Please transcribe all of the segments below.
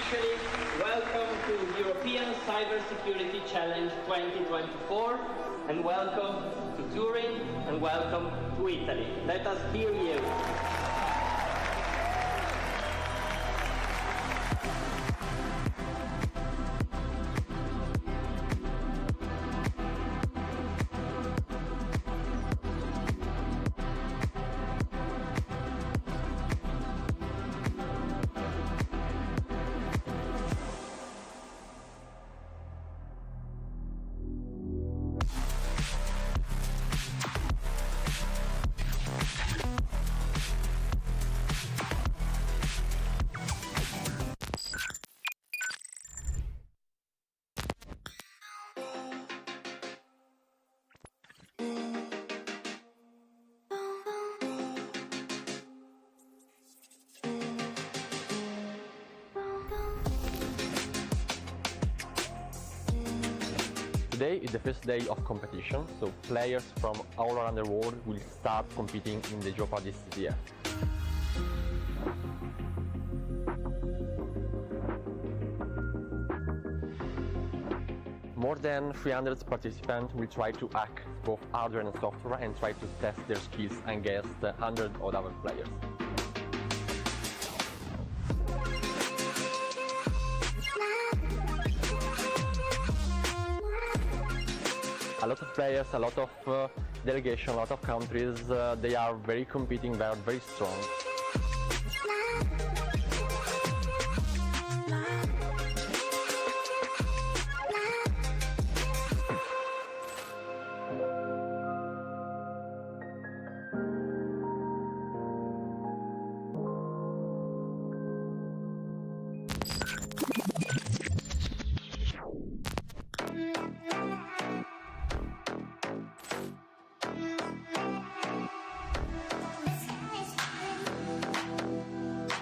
officially welcome to European Cybersecurity Challenge 2024, and welcome to Turin, and welcome to Italy. Let us hear you. Today is the first day of competition, so players from all around the world will start competing in the Jeopardy CTF. More than 300 participants will try to hack both hardware and software and try to test their skills against hundreds of other players. A lot of players, a lot of delegation, a lot of countries, they are very competing, they are very strong.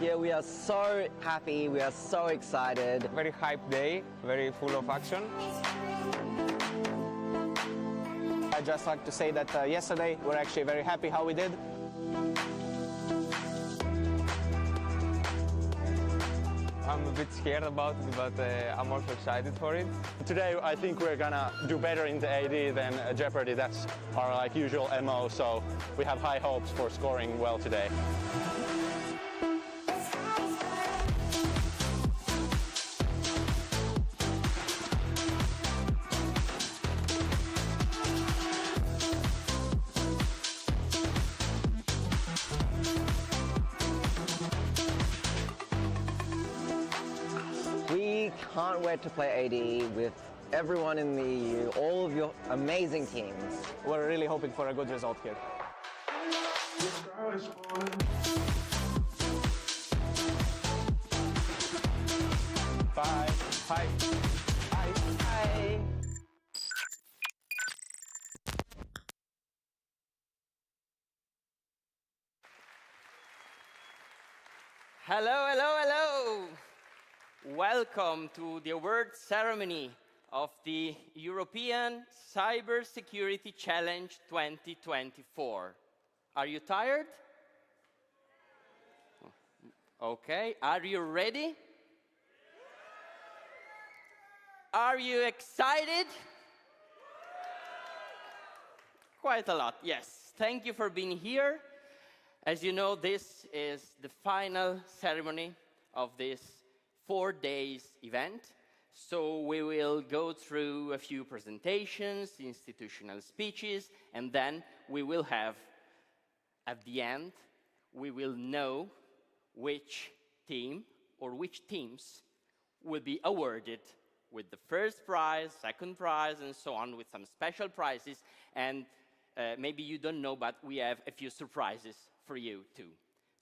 Yeah, we are so happy, we are so excited. Very hyped day, very full of action. I'd just like to say that yesterday we're actually very happy how we did. I'm a bit scared about it, but I'm also excited for it. Today I think we're gonna do better in the AD than Jeopardy. That's our usual MO, so we have high hopes for scoring well today. We can't wait to play AD with everyone in the EU, all of your amazing teams. We're really hoping for a good result here. Bye. Hi. Bye. Bye. Hello, hello, hello! Welcome to the award ceremony of the European Cybersecurity Challenge 2024. Are you tired? Okay, are you ready? Are you excited? Quite a lot, yes. Thank you for being here. As you know, this is the final ceremony of this 4 days event. So we will go through a few presentations, institutional speeches, and then we will have, at the end, we will know which team or which teams will be awarded with the first prize, second prize, and so on, with some special prizes. And maybe you don't know, but we have a few surprises for you too.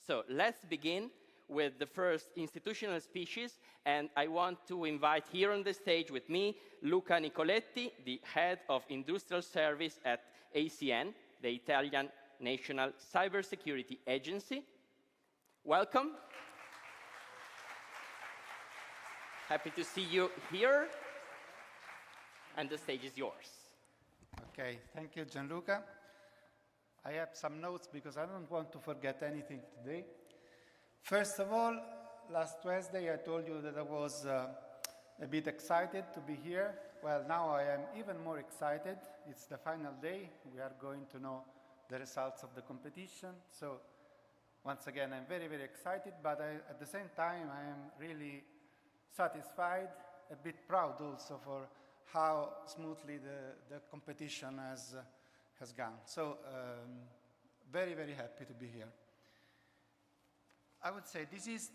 So let's begin with the first institutional speeches, and I want to invite here on the stage with me Luca Nicoletti, the head of industrial service at ACN, the Italian National Cybersecurity Agency. Welcome. Happy to see you here, and the stage is yours. Okay, thank you, Gianluca. I have some notes because I don't want to forget anything today. First of all, last Wednesday I told you that I was a bit excited to be here. Well, now I am even more excited. It's the final day. We are going to know the results of the competition. So once again, I'm very, very excited, but at the same time, I am really satisfied, a bit proud also for how smoothly the competition has gone. So very, very happy to be here. I would say this is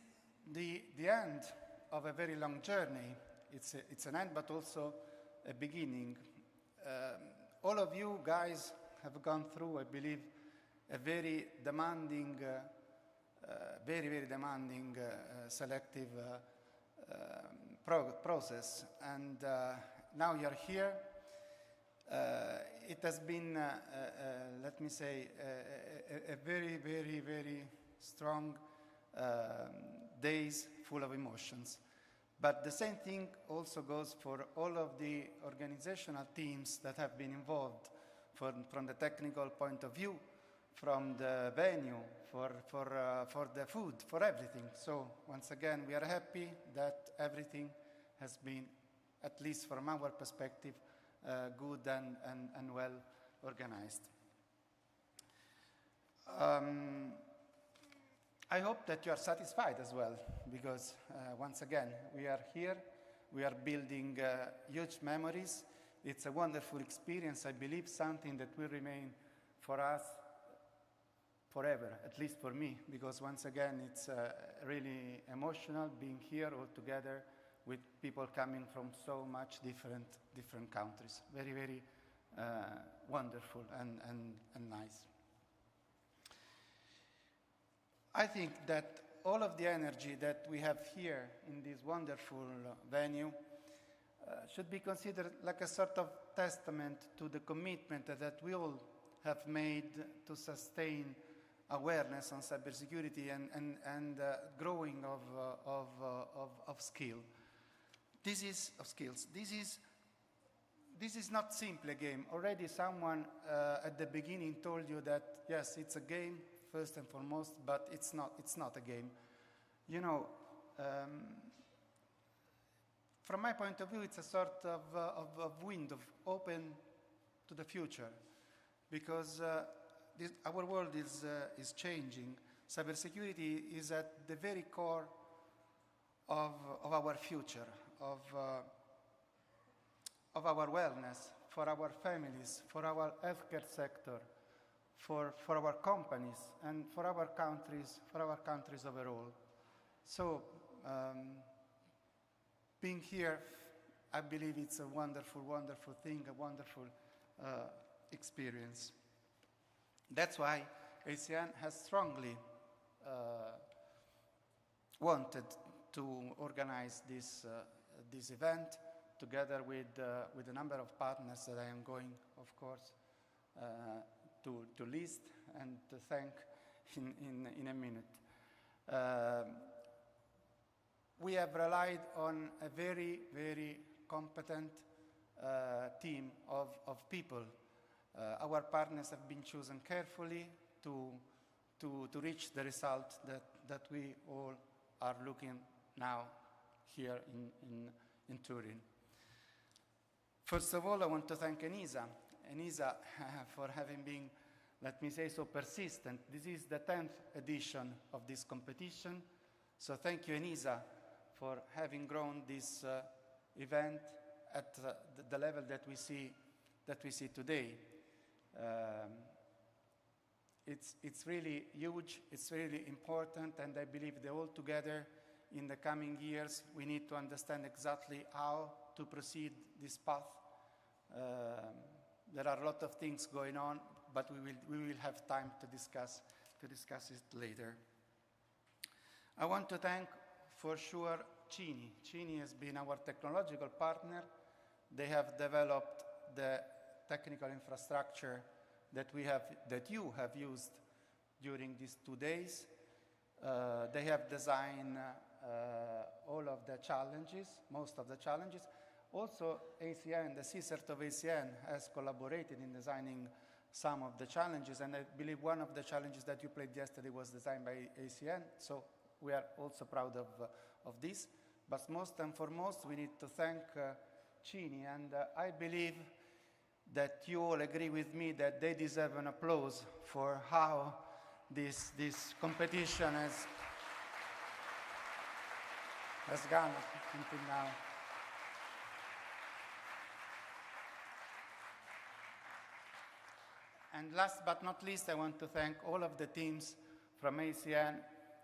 the end of a very long journey. It's an end, but also a beginning. All of you guys have gone through, I believe, a very demanding, very demanding selective process. And now you're here. It has been, let me say, a very strong days full of emotions. But the same thing also goes for all of the organizational teams that have been involved from the technical point of view, from the venue, for the food, for everything. So once again, we are happy that everything has been, at least from our perspective, good and well organized. I hope that you are satisfied as well, because once again, we are here, we are building huge memories. It's a wonderful experience, I believe, something that will remain for us forever, at least for me, because once again, it's really emotional being here all together with people coming from so much different countries. Very wonderful and nice. I think that all of the energy that we have here in this wonderful venue should be considered like a sort of testament to the commitment that we all have made to sustain awareness on cybersecurity and growing of skill. This is of skills. This is not simply a game. Already someone at the beginning told you that yes, it's a game first and foremost, but it's not a game. You know, from my point of view, it's a sort of window open to the future, because our world is changing. Cybersecurity is at the very core of our future, of our wellness, for our families, for our healthcare sector, for our companies, and for our countries overall. So being here, I believe it's a wonderful thing, a wonderful experience. That's why ACN has strongly wanted to organize this event together with a number of partners that I am going, of course, to list and to thank in a minute. We have relied on a very competent team of people. Our partners have been chosen carefully to reach the result that we all are looking now here in Turin. First of all, I want to thank ENISA for having been, let me say, so persistent. This is the 10th edition of this competition. So thank you, ENISA, for having grown this event at the level that we see today. It's really huge, it's really important, and I believe that all together in the coming years we need to understand exactly how to proceed this path. There are a lot of things going on, but we will have time to discuss it later. I want to thank, for sure, Cini. Cini has been our technological partner. They have developed the technical infrastructure that you have used during these 2 days. They have designed all of the challenges, most of the challenges. Also, ACN, the CSERT of ACN, has collaborated in designing some of the challenges, and I believe one of the challenges that you played yesterday was designed by ACN, so we are also proud of this. But most and foremost, we need to thank Cini, and I believe that you all agree with me that they deserve an applause for how this competition has gone until now. And last but not least, I want to thank all of the teams from ACN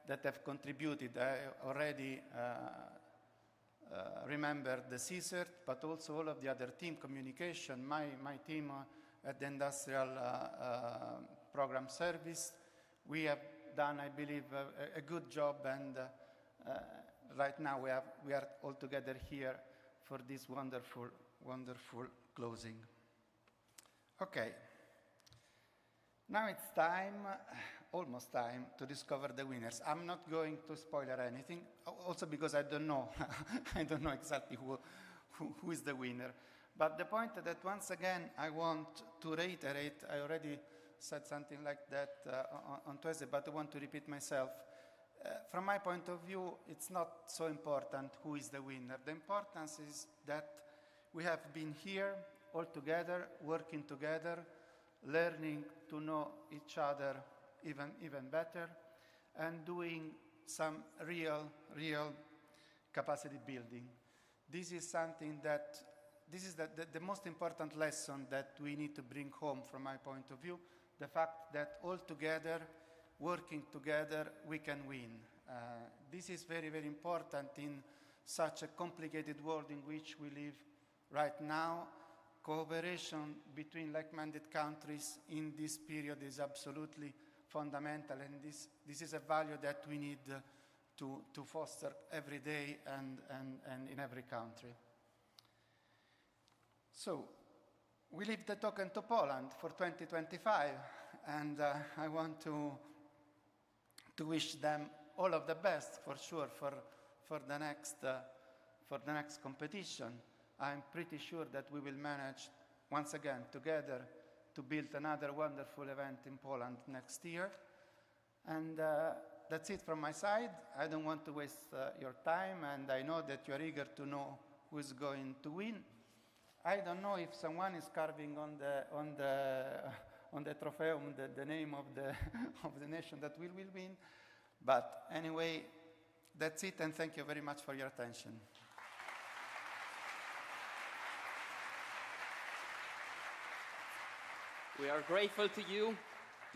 that have contributed. I already remember the CSERT, but also all of the other team, communication, my team at the Industrial Program Service. We have done, I believe, a good job, and right now we are all together here for this wonderful, wonderful closing. Okay. Now it's time, almost time, to discover the winners. I'm not going to spoil anything, also because I don't know. I don't know exactly who is the winner. But the point that once again I want to reiterate, I already said something like that on Tuesday, but I want to repeat myself. From my point of view, it's not so important who is the winner. The importance is that we have been here all together, working together, learning to know each other even better, and doing some real capacity building. This is something that, this is the most important lesson that we need to bring home from my point of view, the fact that all together, working together, we can win. This is very, very important in such a complicated world in which we live right now. Cooperation between like-minded countries in this period is absolutely fundamental, and this is a value that we need to foster every day and in every country. So, we leave the token to Poland for 2025, and I want to wish them all of the best, for sure, for the next competition. I'm pretty sure that we will manage, once again, together, to build another wonderful event in Poland next year. And that's it from my side. I don't want to waste your time, and I know that you're eager to know who is going to win. I don't know if someone is carving on the trofeum the name of the nation that will win. But anyway, that's it, and thank you very much for your attention. We are grateful to you,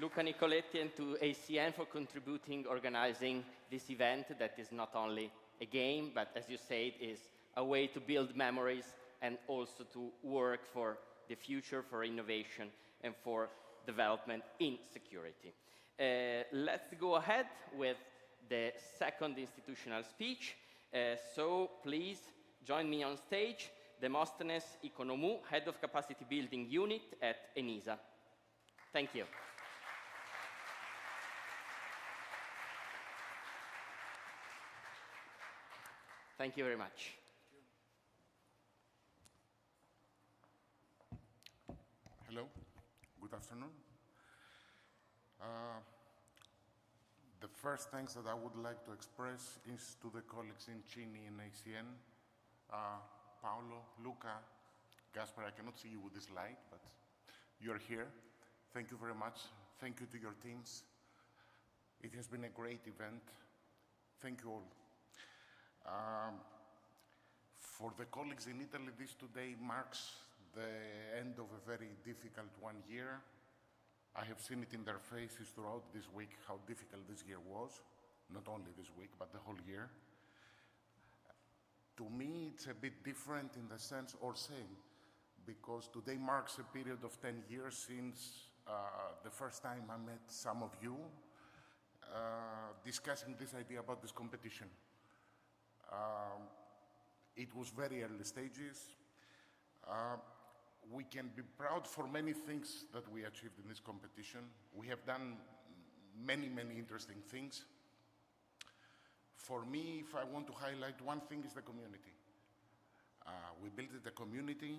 Luca Nicoletti, and to ACN for contributing, organizing this event that is not only a game, but as you said, is a way to build memories and also to work for the future, for innovation, and for development in security. Let's go ahead with the second institutional speech. So please join me on stage, Demosthenes Ikonomou, Head of Capacity Building Unit at ENISA. Thank you. Thank you very much. Hello, good afternoon. The first thanks that I would like to express is to the colleagues in Cini and ACN, Paolo, Luca, Gaspar. I cannot see you with this light, but you're here. Thank you very much. Thank you to your teams. It has been a great event. Thank you all. For the colleagues in Italy, this today marks the end of a very difficult 1 year. I have seen it in their faces throughout this week how difficult this year was, not only this week, but the whole year. To me, it's a bit different in the sense, or same, because today marks a period of 10 years since the first time I met some of you discussing this idea about this competition. It was very early stages. We can be proud for many things that we achieved in this competition. We have done many, many interesting things. For me, if I want to highlight one thing, is the community. We built a community.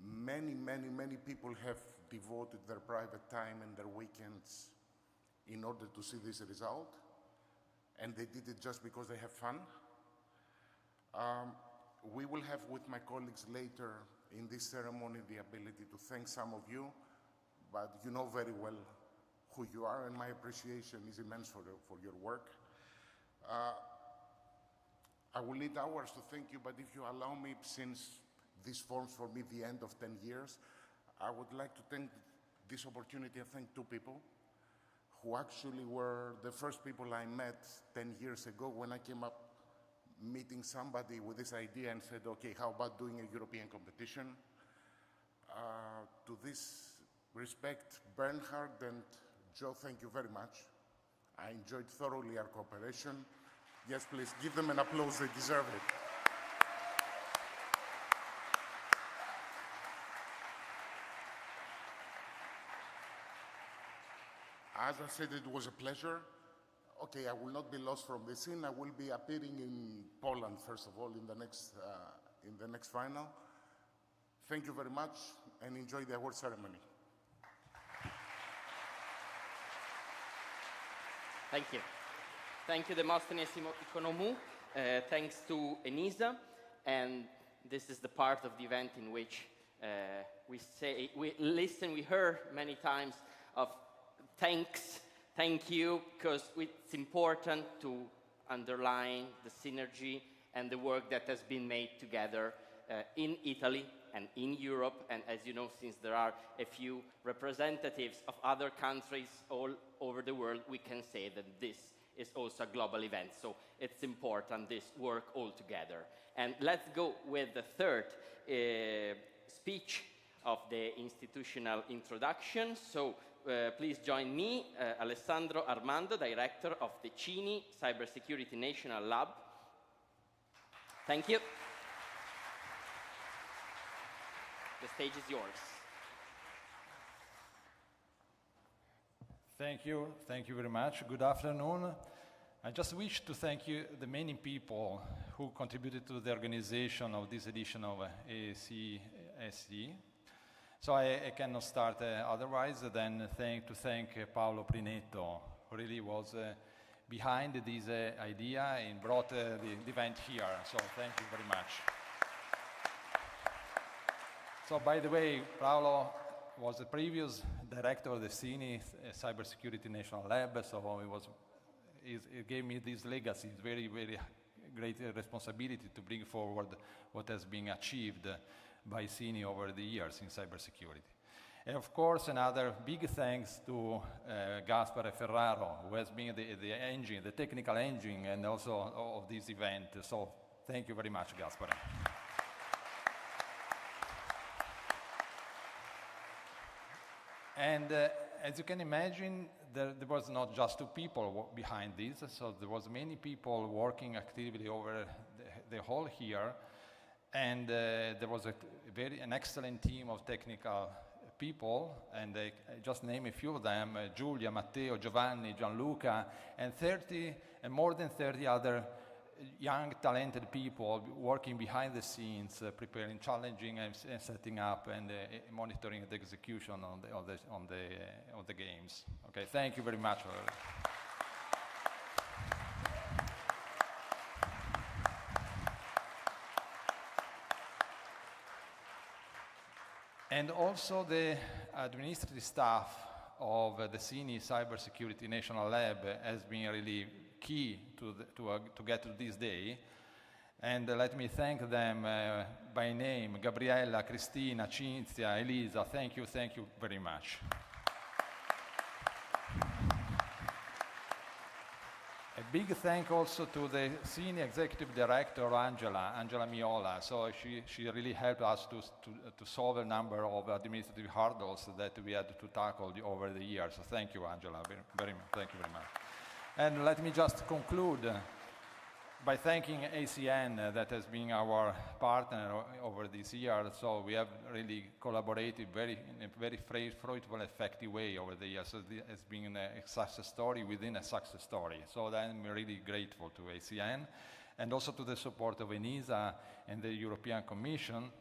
Many, many, many people have devoted their private time and their weekends in order to see this result. and they did it just because they have fun. We will have with my colleagues later in this ceremony the ability to thank some of you, but you know very well who you are, and my appreciation is immense for your work. I will need hours to thank you, but if you allow me, since this forms for me the end of 10 years, I would like to take this opportunity and thank two people who actually were the first people I met 10 years ago when I came up meeting somebody with this idea and said, okay, how about doing a European competition? To this respect, Bernhard and Joe, thank you very much. I enjoyed thoroughly our cooperation. Yes, please, give them an applause, they deserve it. As I said, it was a pleasure. Okay, I will not be lost from the scene. I will be appearing in Poland, first of all, in the next final. Thank you very much, and enjoy the award ceremony. Thank you. Thank you, Demosthenes Economou. Thanks to ENISA, and this is the part of the event in which we heard many times of thank you, because it's important to underline the synergy and the work that has been made together in Italy and in Europe. And as you know, since there are a few representatives of other countries all over the world, we can say that this is also a global event. So it's important, this work all together. And let's go with the third speech of the institutional introduction. So please join me, Alessandro Armando, Director of the CINI Cybersecurity National Lab. Thank you. The stage is yours. Thank you very much. Good afternoon. I just wish to thank you, the many people who contributed to the organization of this edition of ECSC. So I cannot start otherwise than thank Paolo Prinetto, who really was behind this idea and brought the event here. So thank you very much. So by the way, Paolo was the previous director of the CINI Cybersecurity National Lab, so it gave me this legacy, very, very great responsibility to bring forward what has been achieved by CINI over the years in cybersecurity. And of course, another big thanks to Gaspare Ferraro, who has been the technical engine and also of this event. So thank you very much, Gaspare. And as you can imagine, there was not just two people behind this, so there was many people working actively over the whole here, and there was an excellent team of technical people, and I just name a few of them: Giulia, Matteo, Giovanni, Gianluca, and more than 30 other young, talented people working behind the scenes, preparing, challenging, and setting up, and monitoring the execution on the games. Okay, thank you very much. And also the administrative staff of the CINI Cybersecurity National Lab has been really key to get to this day. And let me thank them by name: Gabriella, Cristina, Cinzia, Elisa. Thank you very much. A big thank also to the Senior Executive Director, Angela Miola. So she really helped us to solve a number of administrative hurdles that we had to tackle over the years. So thank you, Angela, thank you very much. And let me just conclude by thanking ACN, that has been our partner over this year. So we have really collaborated in a very fruitful, effective way over the years. So it has been a success story within a success story. So I'm really grateful to ACN, and also to the support of ENISA and the European Commission.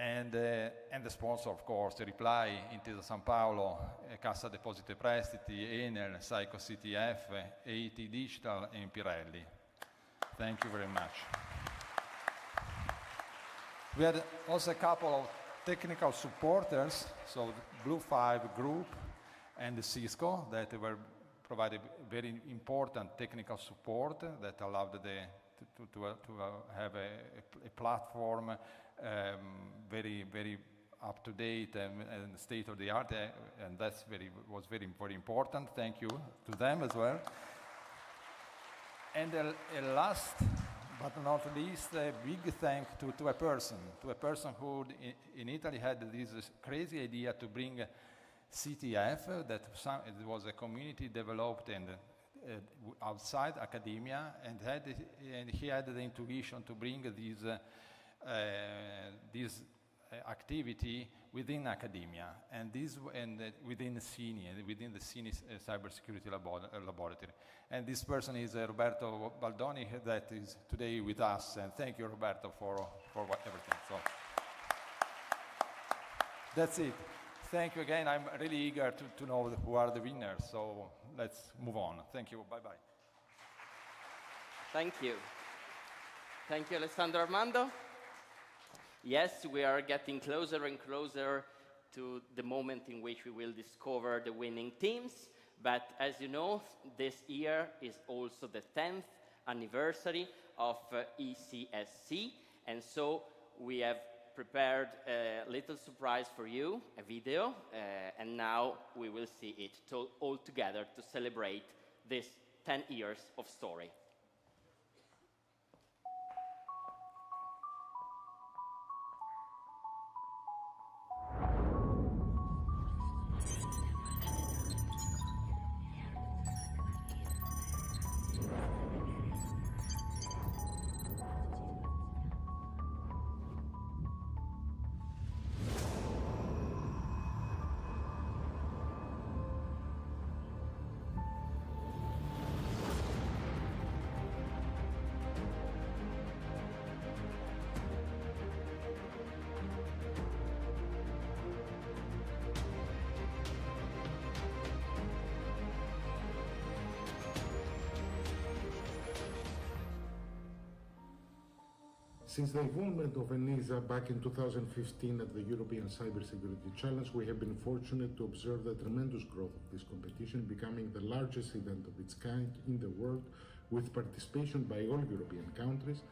And the sponsor, of course, the Reply, Intesa San Paolo, Cassa Depositi e Prestiti, Enel, Psycho CTF, AET Digital, and Pirelli. Thank you very much. We had also a couple of technical supporters, so the Blue 5 Group and the Cisco, that were provided very important technical support that allowed to have a platform very, very up to date and state of the art, and that's was very important. Thank you to them as well. And last but not least, a big thank to a person who in Italy had this crazy idea to bring CTF, that it was a community developed and outside academia, and he had the intuition to bring this activity within academia, and within the CINI Cybersecurity Laboratory. And this person is Roberto Baldoni, that is today with us, and thank you, Roberto, for everything. So that's it. Thank you again. I'm really eager to know who are the winners, so let's move on. Thank you. Bye-bye. Thank you. Thank you, Alessandro Armando. Yes, we are getting closer and closer to the moment in which we will discover the winning teams. But as you know, this year is also the 10th anniversary of ECSC. And so we have prepared a little surprise for you, a video. And now we will see it all together to celebrate this 10 years of story. Since the involvement of ENISA back in 2015 at the European Cybersecurity Challenge, we have been fortunate to observe the tremendous growth of this competition, becoming the largest event of its kind in the world, with participation by all European countries.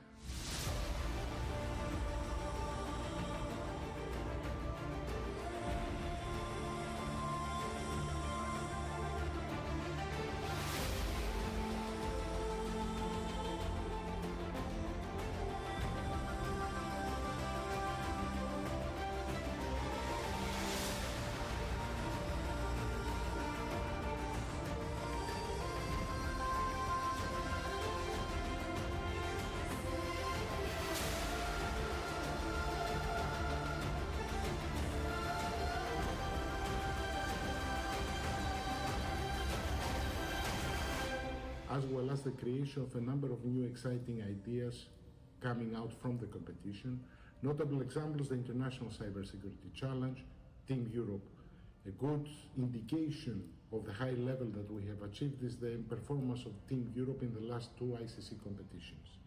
As well as the creation of a number of new exciting ideas coming out from the competition. Notable examples, the International Cybersecurity Challenge, Team Europe. A good indication of the high level that we have achieved is the performance of Team Europe in the last two ICC competitions.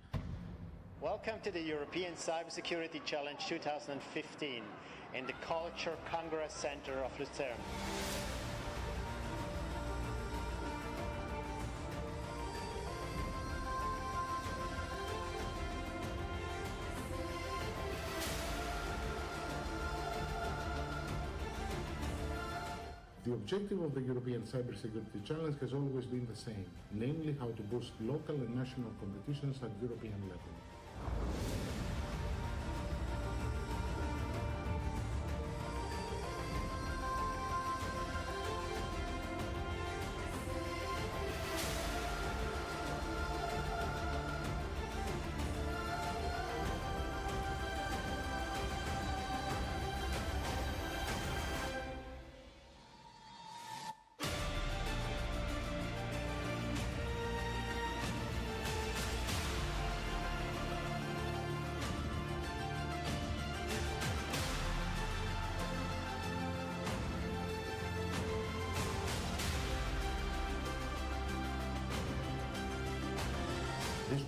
Welcome to the European Cybersecurity Challenge 2015 in the Culture Congress Center of Lucerne. The objective of the European Cybersecurity Challenge has always been the same, namely how to boost local and national competitions at European level.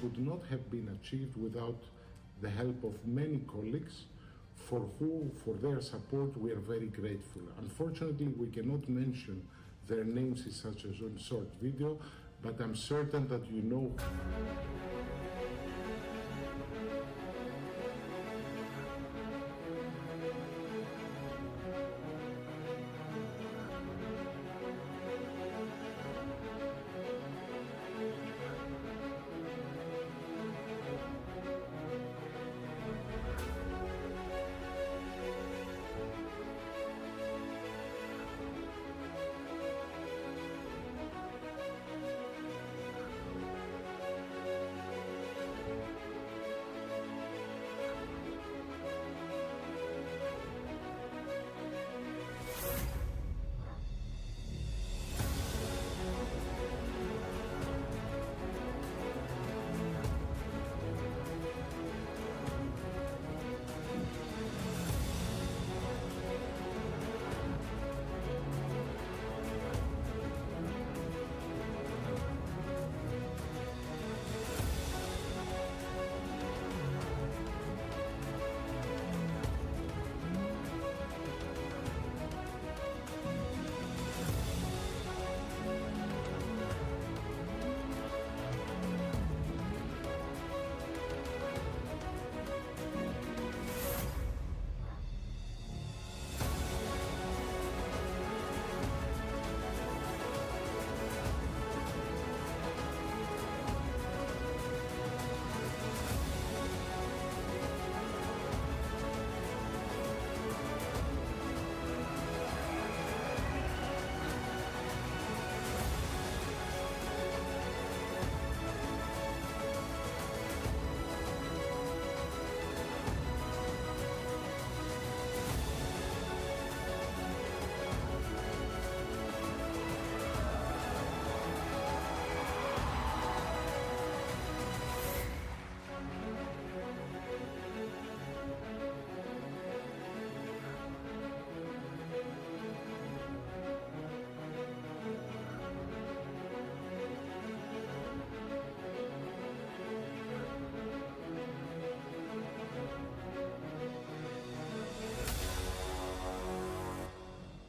would not have been achieved without the help of many colleagues for their support we are very grateful. Unfortunately, we cannot mention their names in such a short video, but I'm certain that you know.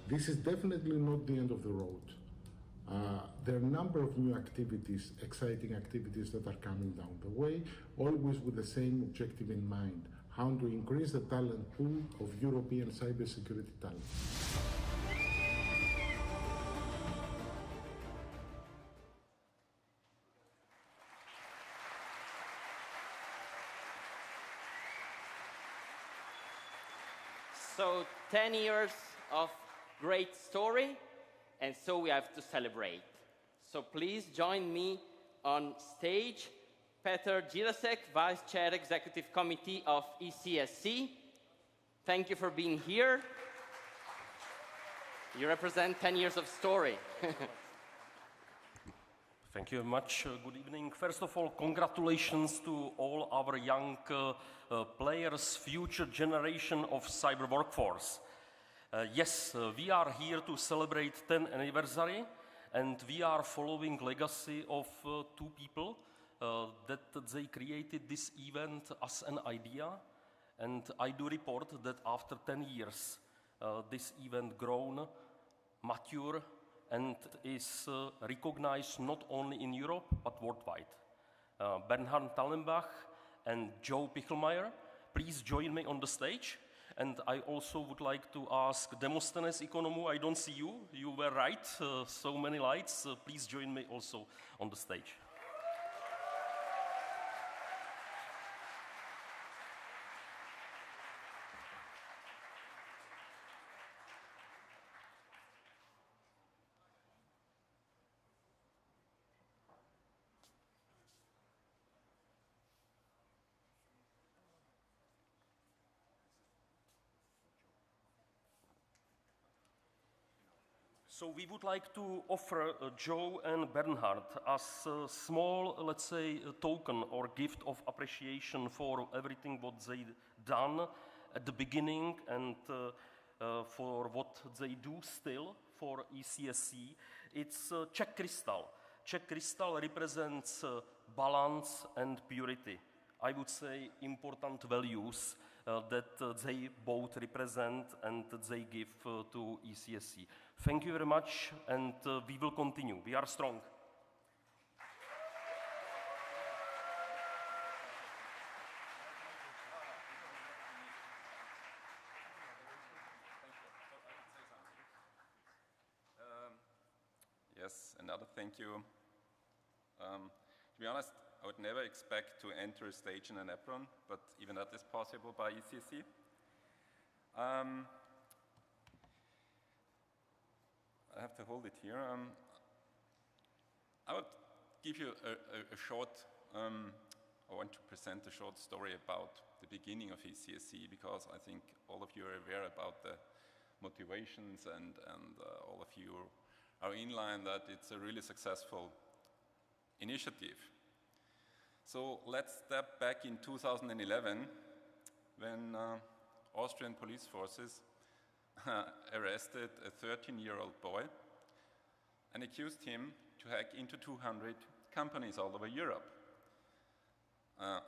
This is definitely not the end of the road. There are a number of new activities, exciting activities that are coming down the way, always with the same objective in mind, how to increase the talent pool of European cybersecurity talent. So 10 years of great story, and so we have to celebrate. So please join me on stage, Petr Jirasek, Vice Chair Executive Committee of ECSC. Thank you for being here. You represent 10 years of story. Thank you very much. Good evening. First of all, congratulations to all our young players, future generation of cyber workforce. Yes, we are here to celebrate 10th anniversary, and we are following legacy of two people that they created this event as an idea, and I do report that after 10 years, this event grown, mature, and is recognized not only in Europe, but worldwide. Bernhard Tallenbach and Joe Pichelmeier, please join me on the stage. And I also would like to ask Demosthenes Economou, I don't see you, you were right, so many lights, please join me also on the stage. So we would like to offer Joe and Bernhard as a small, let's say, a token or gift of appreciation for everything what they done at the beginning and for what they do still for ECSC. It's Czech crystal. Czech crystal represents balance and purity. I would say important values that they both represent and they give to ECSC. Thank you very much, and we will continue. We are strong. Yes, another thank you. To be honest, I would never expect to enter a stage in an apron, but even that is possible by ECSC. I have to hold it here. I would give you a short, I want to present a short story about the beginning of ECSC, because I think all of you are aware about the motivations and all of you are in line that it's a really successful initiative. So let's step back in 2011 when Austrian police forces arrested a 13-year-old boy and accused him to hack into 200 companies all over Europe.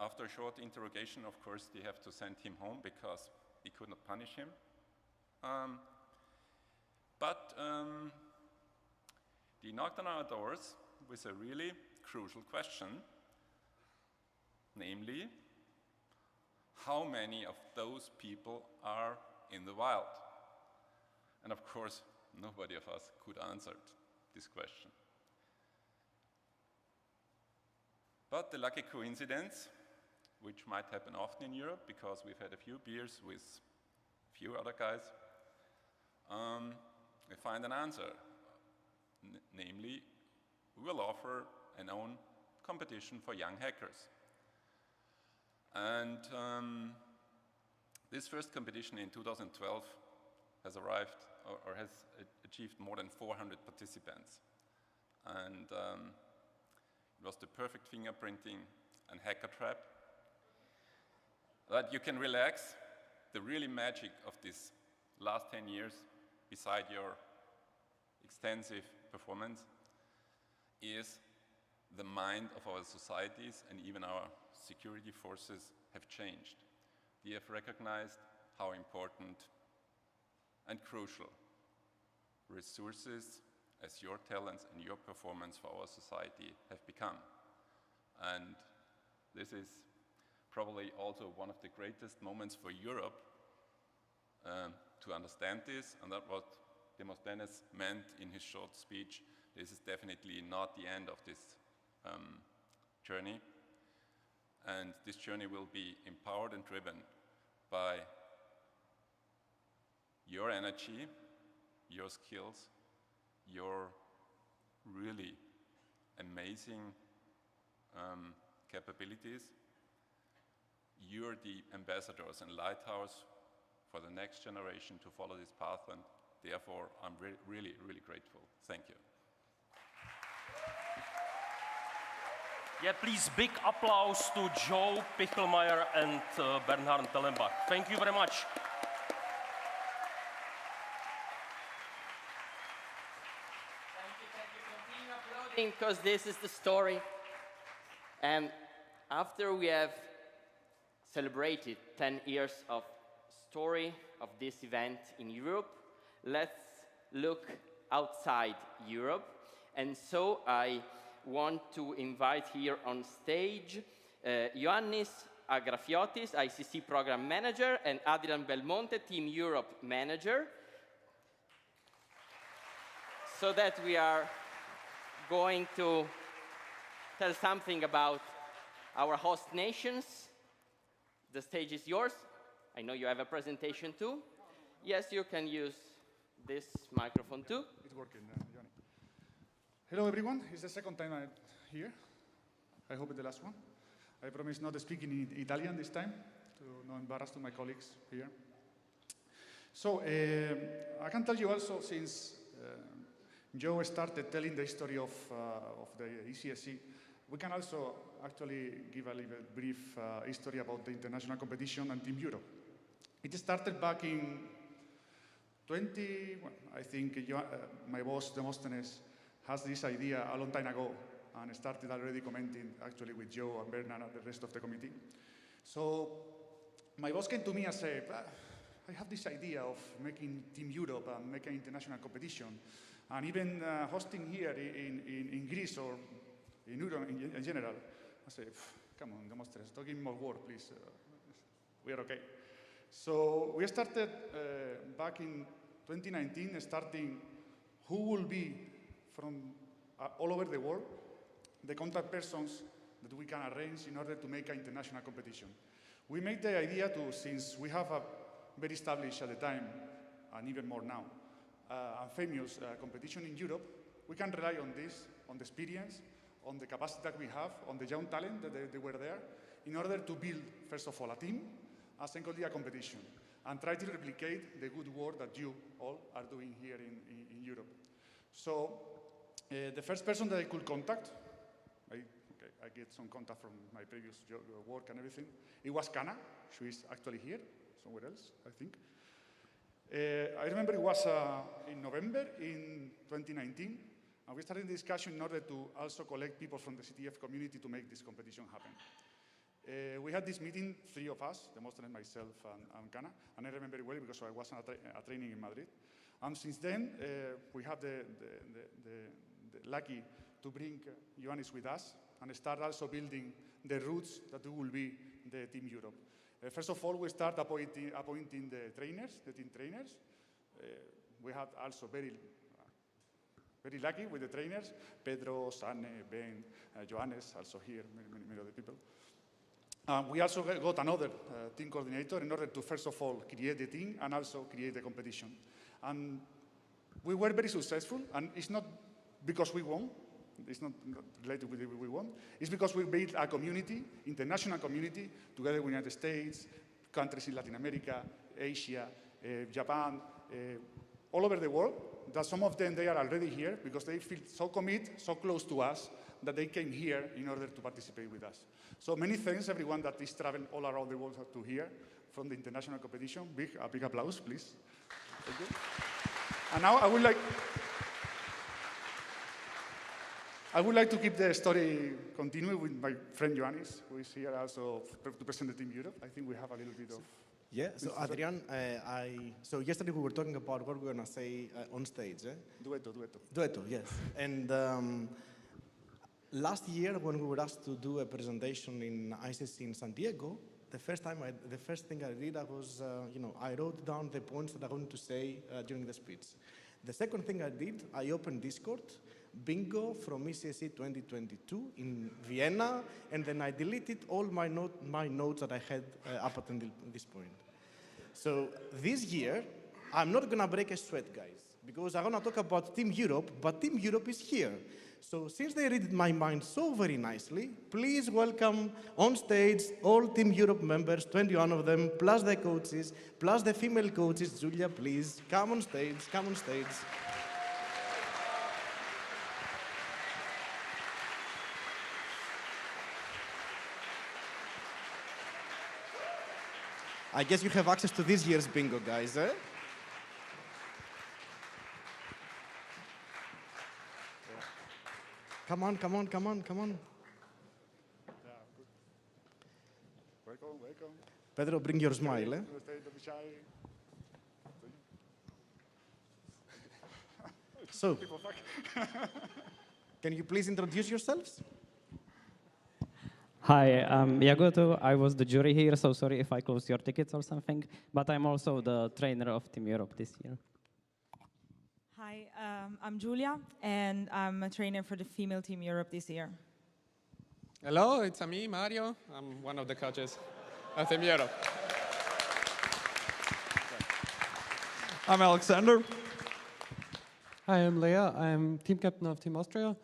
After a short interrogation, of course, they have to send him home because they could not punish him. But they knocked on our doors with a really crucial question, namely, how many of those people are in the wild? And of course, nobody of us could answer this question. But the lucky coincidence, which might happen often in Europe because we've had a few beers with a few other guys, we find an answer. Namely, we will offer an own competition for young hackers. And this first competition in 2012 has arrived or has achieved more than 400 participants. And it was the perfect fingerprinting and hacker trap that you can relax. The really magic of this last 10 years, beside your extensive performance, is the mind of our societies and even our security forces have changed. They have recognized how important and crucial resources as your talents and your performance for our society have become. And this is probably also one of the greatest moments for Europe to understand this, and that's what Demosthenes meant in his short speech. This is definitely not the end of this journey, and this journey will be empowered and driven by your energy, your skills, your really amazing capabilities. You're the ambassadors and lighthouse for the next generation to follow this path, and therefore I'm really, really grateful. Thank you. Yeah, please, big applause to Joe Pichelmeier and Bernhard Tellenbach. Thank you very much. Continue applauding, because this is the story. And after we have celebrated 10 years of story of this event in Europe, let's look outside Europe. And so I want to invite here on stage Ioannis Agrafiotis, ICC Program Manager, and Adrian Belmonte, Team Europe Manager, so that we are going to tell something about our host nations. The stage is yours. I know you have a presentation too. Yes, you can use this microphone too. It's working, Johnny. Hello, everyone. It's the second time I'm here. I hope it's the last one. I promise not to speak in Italian this time, to not embarrass to my colleagues here. So, I can tell you also, since Joe started telling the history of the ECSC, we can also actually give a little brief history about the international competition and Team Europe. It started back in I think my boss Demosthenes has this idea a long time ago and started already commenting actually with Joe and Bernard and the rest of the committee. So my boss came to me and said, I have this idea of making Team Europe and making international competition and even hosting here in Greece or in Europe in general. I said, come on, Demosthenes, don't give me more work, please. We are okay. So we started back in 2019, starting who will be from all over the world, the contact persons that we can arrange in order to make an international competition. We made the idea to, since we have a very established at the time, and even more now, and famous competition in Europe, we can rely on this, on the experience, on the capacity that we have, on the young talent that they were there, in order to build, first of all, a team, and secondly, a competition, and try to replicate the good work that you all are doing here in Europe. So the first person that I could contact, I get some contact from my previous work and everything, it was Kana. She is actually here, somewhere else, I think. I remember it was in November in 2019, and we started the discussion in order to also collect people from the CTF community to make this competition happen. We had this meeting, three of us, Demosthenes, myself, and Kana, and I remember it well because I was at a training in Madrid. And since then, we have the lucky to bring Ioannis with us and start also building the roots that will be the Team Europe. First of all, we start appointing the trainers, the team trainers. We had also very lucky with the trainers, Pedro, Sane, Ben, Ioannis, also here, many other people. We also got another team coordinator in order to, first of all, create the team and also create the competition. And we were very successful, and it's not because we won. It's not related with we won. It's because we built a community, international community, together with the United States, countries in Latin America, Asia, Japan, all over the world, that some of them, they are already here because they feel so committed, so close to us, that they came here in order to participate with us. So many thanks, everyone that is traveling all around the world to here from the international competition. A big applause, please. Thank you. And now I would like to keep the story continuing with my friend Ioannis, who is here also to present the Team Europe. I think we have a little bit of... Yeah, so Adrian, so yesterday we were talking about what we're going to say on stage. Duetto, yes. And last year, when we were asked to do a presentation in ECSC in San Diego, the first thing I did, I wrote down the points that I wanted to say during the speech. The second thing I did, I opened Discord, bingo from ECSC 2022 in Vienna, and then I deleted all my notes that I had up until this point. So this year, I'm not going to break a sweat, guys, because I'm going to talk about Team Europe, but Team Europe is here. So since they read my mind so very nicely, please welcome on stage all Team Europe members, 21 of them, plus the coaches, plus the female coaches. Julia, please, come on stage, come on stage. I guess you have access to this year's bingo, guys, eh? Come on, come on, come on, come on. Yeah, good. Welcome, welcome. Pedro, bring your smile, eh? So, can you please introduce yourselves? Hi, I'm Jagoto. I was the jury here, so sorry if I closed your tickets or something, but I'm also the trainer of Team Europe this year. Hi, I'm Julia, and I'm a trainer for the female Team Europe this year. Hello, it's me, Mario. I'm one of the coaches of Team Europe. I'm Alexander. Hi, I'm Leah. I'm team captain of Team Austria.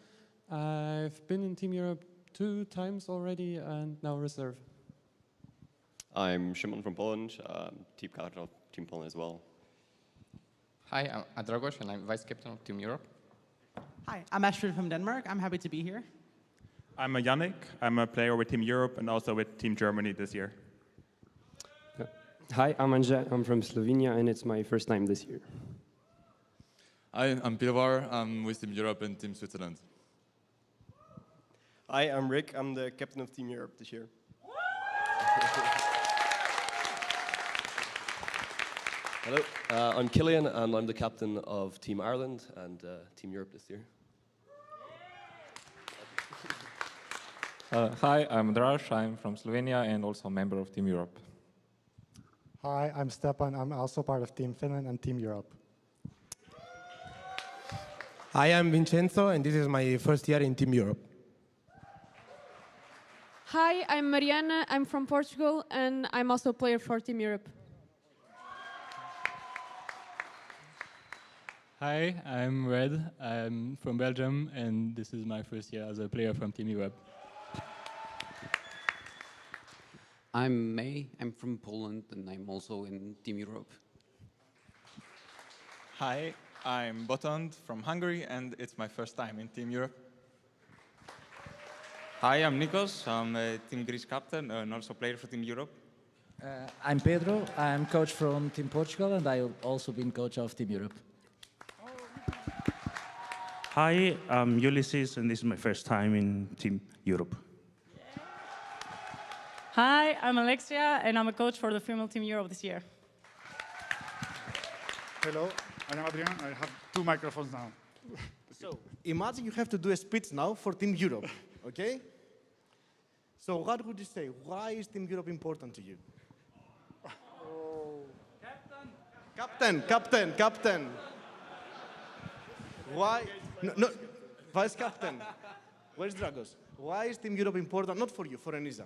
I've been in Team Europe 2 times already and now reserve. I'm Szymon from Poland, team captain of Team Poland as well. Hi, I'm Dragos and I'm vice captain of Team Europe. Hi, I'm Astrid from Denmark. I'm happy to be here. I'm Yannick. I'm a player with Team Europe and also with Team Germany this year. Hi, I'm Anja. I'm from Slovenia and it's my first time this year. Hi, I'm Pilvar. I'm with Team Europe and Team Switzerland. Hi, I'm Rick. I'm the captain of Team Europe this year. Hello, I'm Killian and I'm the captain of Team Ireland and Team Europe this year. Hi, I'm Draž. I'm from Slovenia and also a member of Team Europe. Hi, I'm Stepan. I'm also part of Team Finland and Team Europe. Hi, I'm Vincenzo, and this is my first year in Team Europe. Hi, I'm Mariana. I'm from Portugal, and I'm also a player for Team Europe. Hi, I'm Red. I'm from Belgium, and this is my first year as a player from Team Europe. I'm May. I'm from Poland, and I'm also in Team Europe. Hi, I'm Botond from Hungary, and it's my first time in Team Europe. Hi, I'm Nikos. I'm a Team Greece captain and also player for Team Europe. I'm Pedro. I'm coach from Team Portugal, and I've also been coach of Team Europe. Hi, I'm Ulysses, and this is my first time in Team Europe. Hi, I'm Alexia, and I'm a coach for the female Team Europe this year. Hello, I'm Adrian. I have 2 microphones now. So, imagine you have to do a speech now for Team Europe, okay? So, what would you say? Why is Team Europe important to you? Captain. Why? No, Vice Captain. Where's Dragos? Why is Team Europe important? Not for you, for Enisa.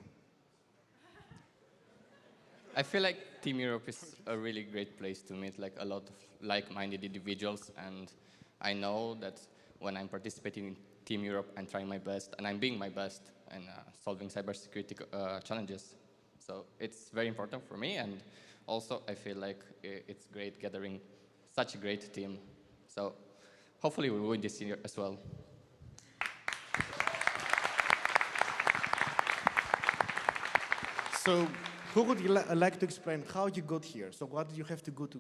I feel like Team Europe is a really great place to meet like a lot of like-minded individuals, and I know that when I'm participating in Team Europe, I'm trying my best, and I'm being my best in solving cybersecurity challenges. So it's very important for me, and also I feel like it's great gathering such a great team. So hopefully we will win this year as well. So, who would you like to explain how you got here? So, what did you have to go to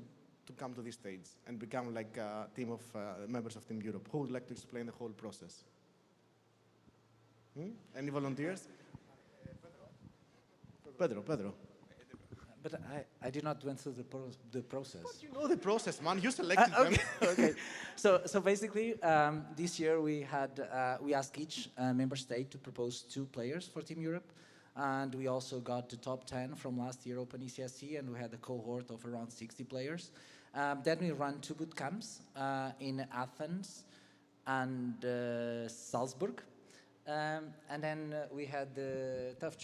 come to this stage and become like a team of members of Team Europe? Who would like to explain the whole process? Any volunteers? Pedro. But I did not went through the process. But you know the process, man. You selected them. Okay. So basically, this year we asked each member state to propose 2 players for Team Europe, and we also got the top 10 from last year Open ECSC, and we had a cohort of around 60 players. Then we ran 2 boot camps in Athens and Salzburg. And then we had the tough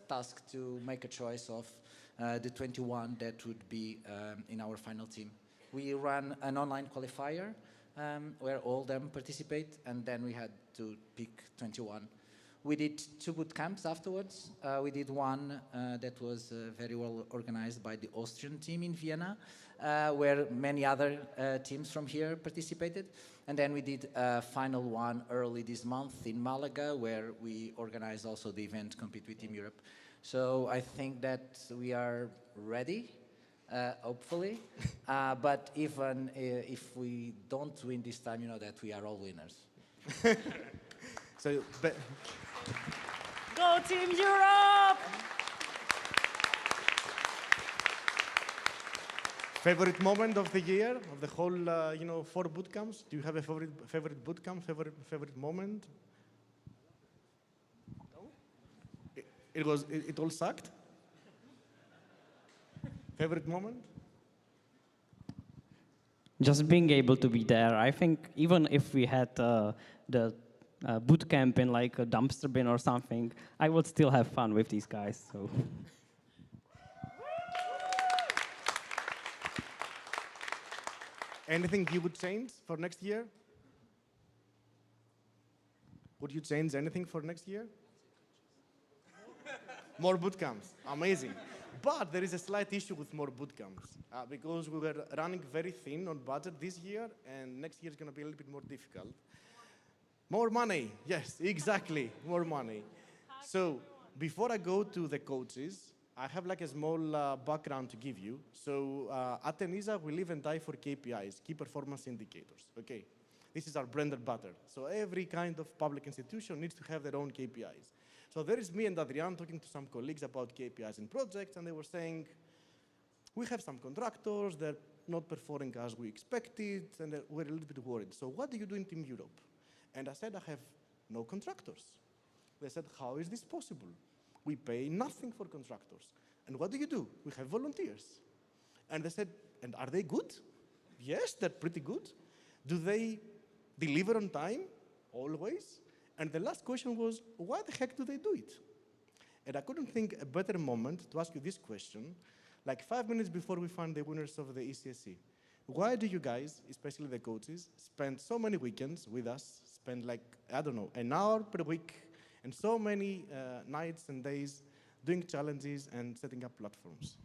task to make a choice of the 21 that would be in our final team. We ran an online qualifier where all of them participate, and then we had to pick 21. We did 2 boot camps afterwards. We did one that was very well organized by the Austrian team in Vienna, where many other teams from here participated. And then we did a final one early this month in Malaga, where we organized also the event Compete with Team Europe. So I think that we are ready, hopefully. But even if we don't win this time, you know that we are all winners. Go Team Europe! Favorite moment of the year, of the whole 4 boot camps? Do you have a favorite boot camp, favorite moment? No? It all sucked? Favorite moment? Just being able to be there. I think even if we had the boot camp in like a dumpster bin or something, I would still have fun with these guys. So. Anything you would change for next year? Would you change anything for next year? More boot camps, amazing. But there is a slight issue with more boot camps because we were running very thin on budget this year, and next year is going to be a little bit more difficult. More money, yes, exactly, more money. So before I go to the coaches, I have like a small background to give you. So at ENISA, we live and die for KPIs, key performance indicators. Okay, this is our bread and butter. So every kind of public institution needs to have their own KPIs. So there is me and Adrian talking to some colleagues about KPIs and projects, and they were saying, we have some contractors, they're not performing as we expected, and we're a little bit worried. So what do you do in Team Europe? And I said, I have no contractors. They said, how is this possible? We pay nothing for contractors. And what do you do? We have volunteers. And they said, and are they good? Yes, they're pretty good. Do they deliver on time? Always. And the last question was, why the heck do they do it? And I couldn't think a better moment to ask you this question, like 5 minutes before we find the winners of the ECSC. Why do you guys, especially the coaches, spend so many weekends with us, spend like, I don't know, an hour per week, and so many nights and days doing challenges and setting up platforms?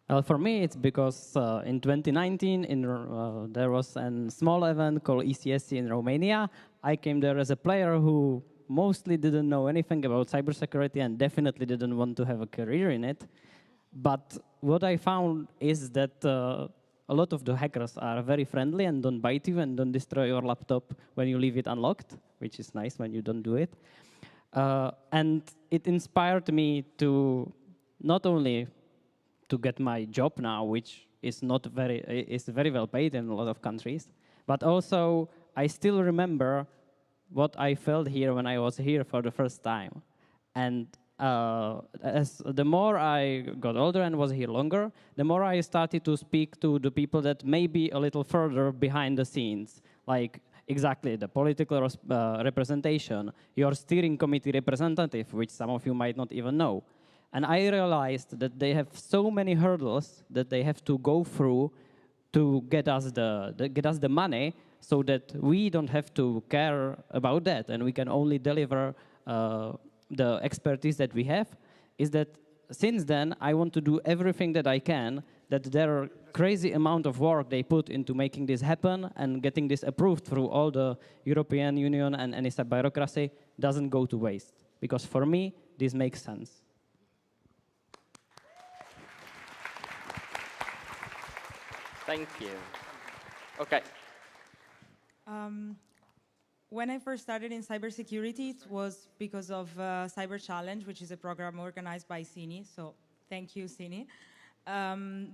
Well, for me, it's because in 2019, there was a small event called ECSC in Romania. I came there as a player who mostly didn't know anything about cybersecurity and definitely didn't want to have a career in it. But what I found is that a lot of the hackers are very friendly and don't bite you and don't destroy your laptop when you leave it unlocked, which is nice when you don't do it. And it inspired me to not only to get my job now, which is very well paid in a lot of countries, but also I still remember what I felt here when I was here for the first time. And as the more I got older and was here longer, the more I started to speak to the people that may be a little further behind the scenes, like exactly the political representation, your steering committee representative, which some of you might not even know. And I realized that they have so many hurdles that they have to go through to get us the money, so that we don't have to care about that, and we can only deliver the expertise that we have. Is that since then I want to do everything that I can, that their crazy amount of work they put into making this happen and getting this approved through all the European Union and ENISA bureaucracy doesn't go to waste. Because for me, this makes sense. Thank you. Okay. When I first started in cybersecurity, it was because of Cyber Challenge, which is a program organized by CINI. So thank you, CINI.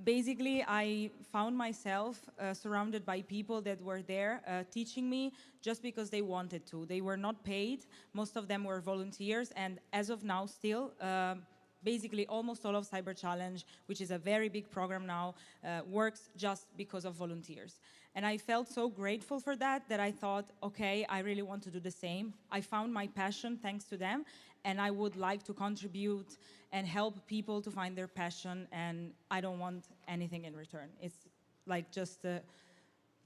Basically, I found myself surrounded by people that were there teaching me just because they wanted to. They were not paid. Most of them were volunteers. And as of now, still, basically almost all of Cyber Challenge, which is a very big program now, works just because of volunteers. And I felt so grateful for that I thought, okay, I really want to do the same. I found my passion thanks to them, and I would like to contribute and help people to find their passion, and I don't want anything in return. It's like just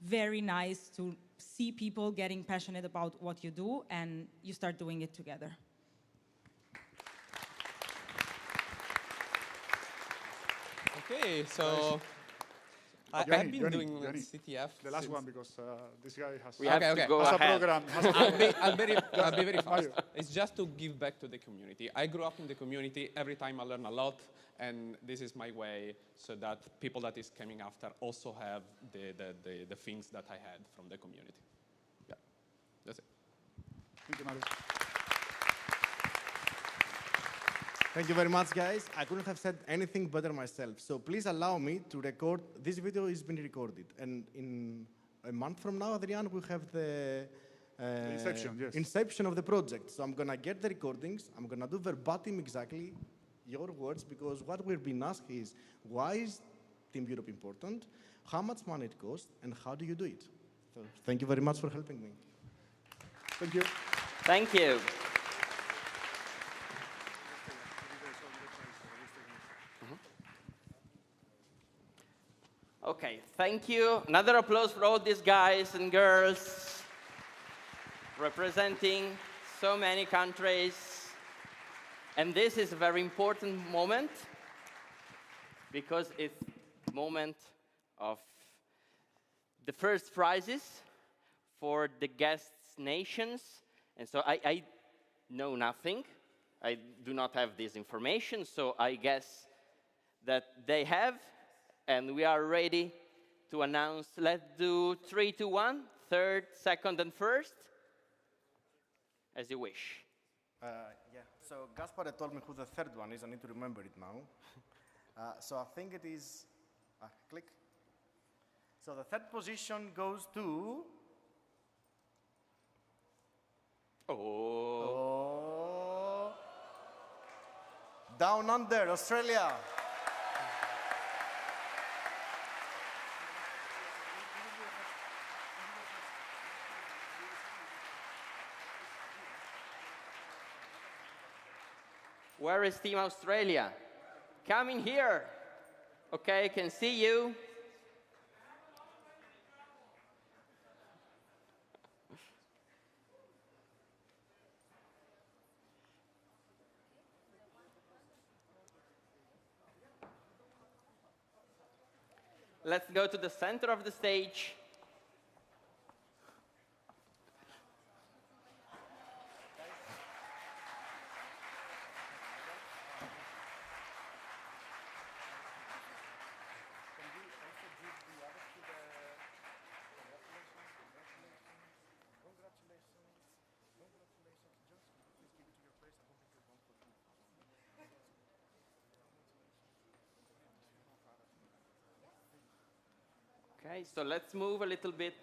very nice to see people getting passionate about what you do, and you start doing it together. Okay, so I've been doing CTF. The last one, because this guy has a program. I'll be very fast. It's just to give back to the community. I grew up in the community. Every time I learn a lot, and this is my way so that people that is coming after also have the things that I had from the community. Yeah, that's it. Thank you, Marius. Thank you very much, guys. I couldn't have said anything better myself. So please allow me to record. This video is being recorded. And in a month from now, Adrian, we'll have the inception of the project. So I'm going to get the recordings. I'm going to do verbatim exactly your words, because what we're being asked is, why is Team Europe important? How much money it costs? And how do you do it? So thank you very much for helping me. Thank you. Thank you. Okay, thank you. Another applause for all these guys and girls representing so many countries. And this is a very important moment because it's the moment of the first prizes for the guest nations. And so I know nothing I do not have this information, so I guess that they have, and we are ready to announce. Let's do 3, 2, 1, third, second, and first, as you wish. Yeah, so Gaspar told me who the third one is. I need to remember it now. So I think it is, click. So the third position goes to... Oh. Down Under, Australia. Where is Team Australia? Come in here. Okay, I can see you. Let's go to the center of the stage. Okay, so let's move a little bit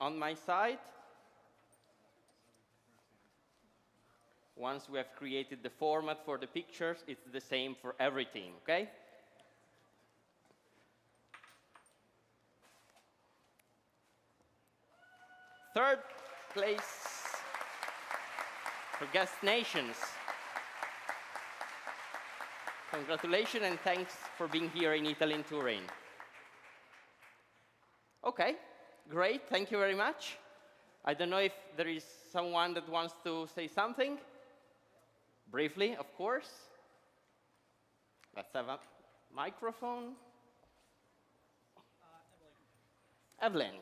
on my side. Once we have created the format for the pictures, it's the same for every team, okay? Third place for guest nations. Congratulations and thanks for being here in Italy, in Turin. Okay, great, thank you very much. I don't know if there is someone that wants to say something. Briefly, of course. Let's have a microphone. Evelyn.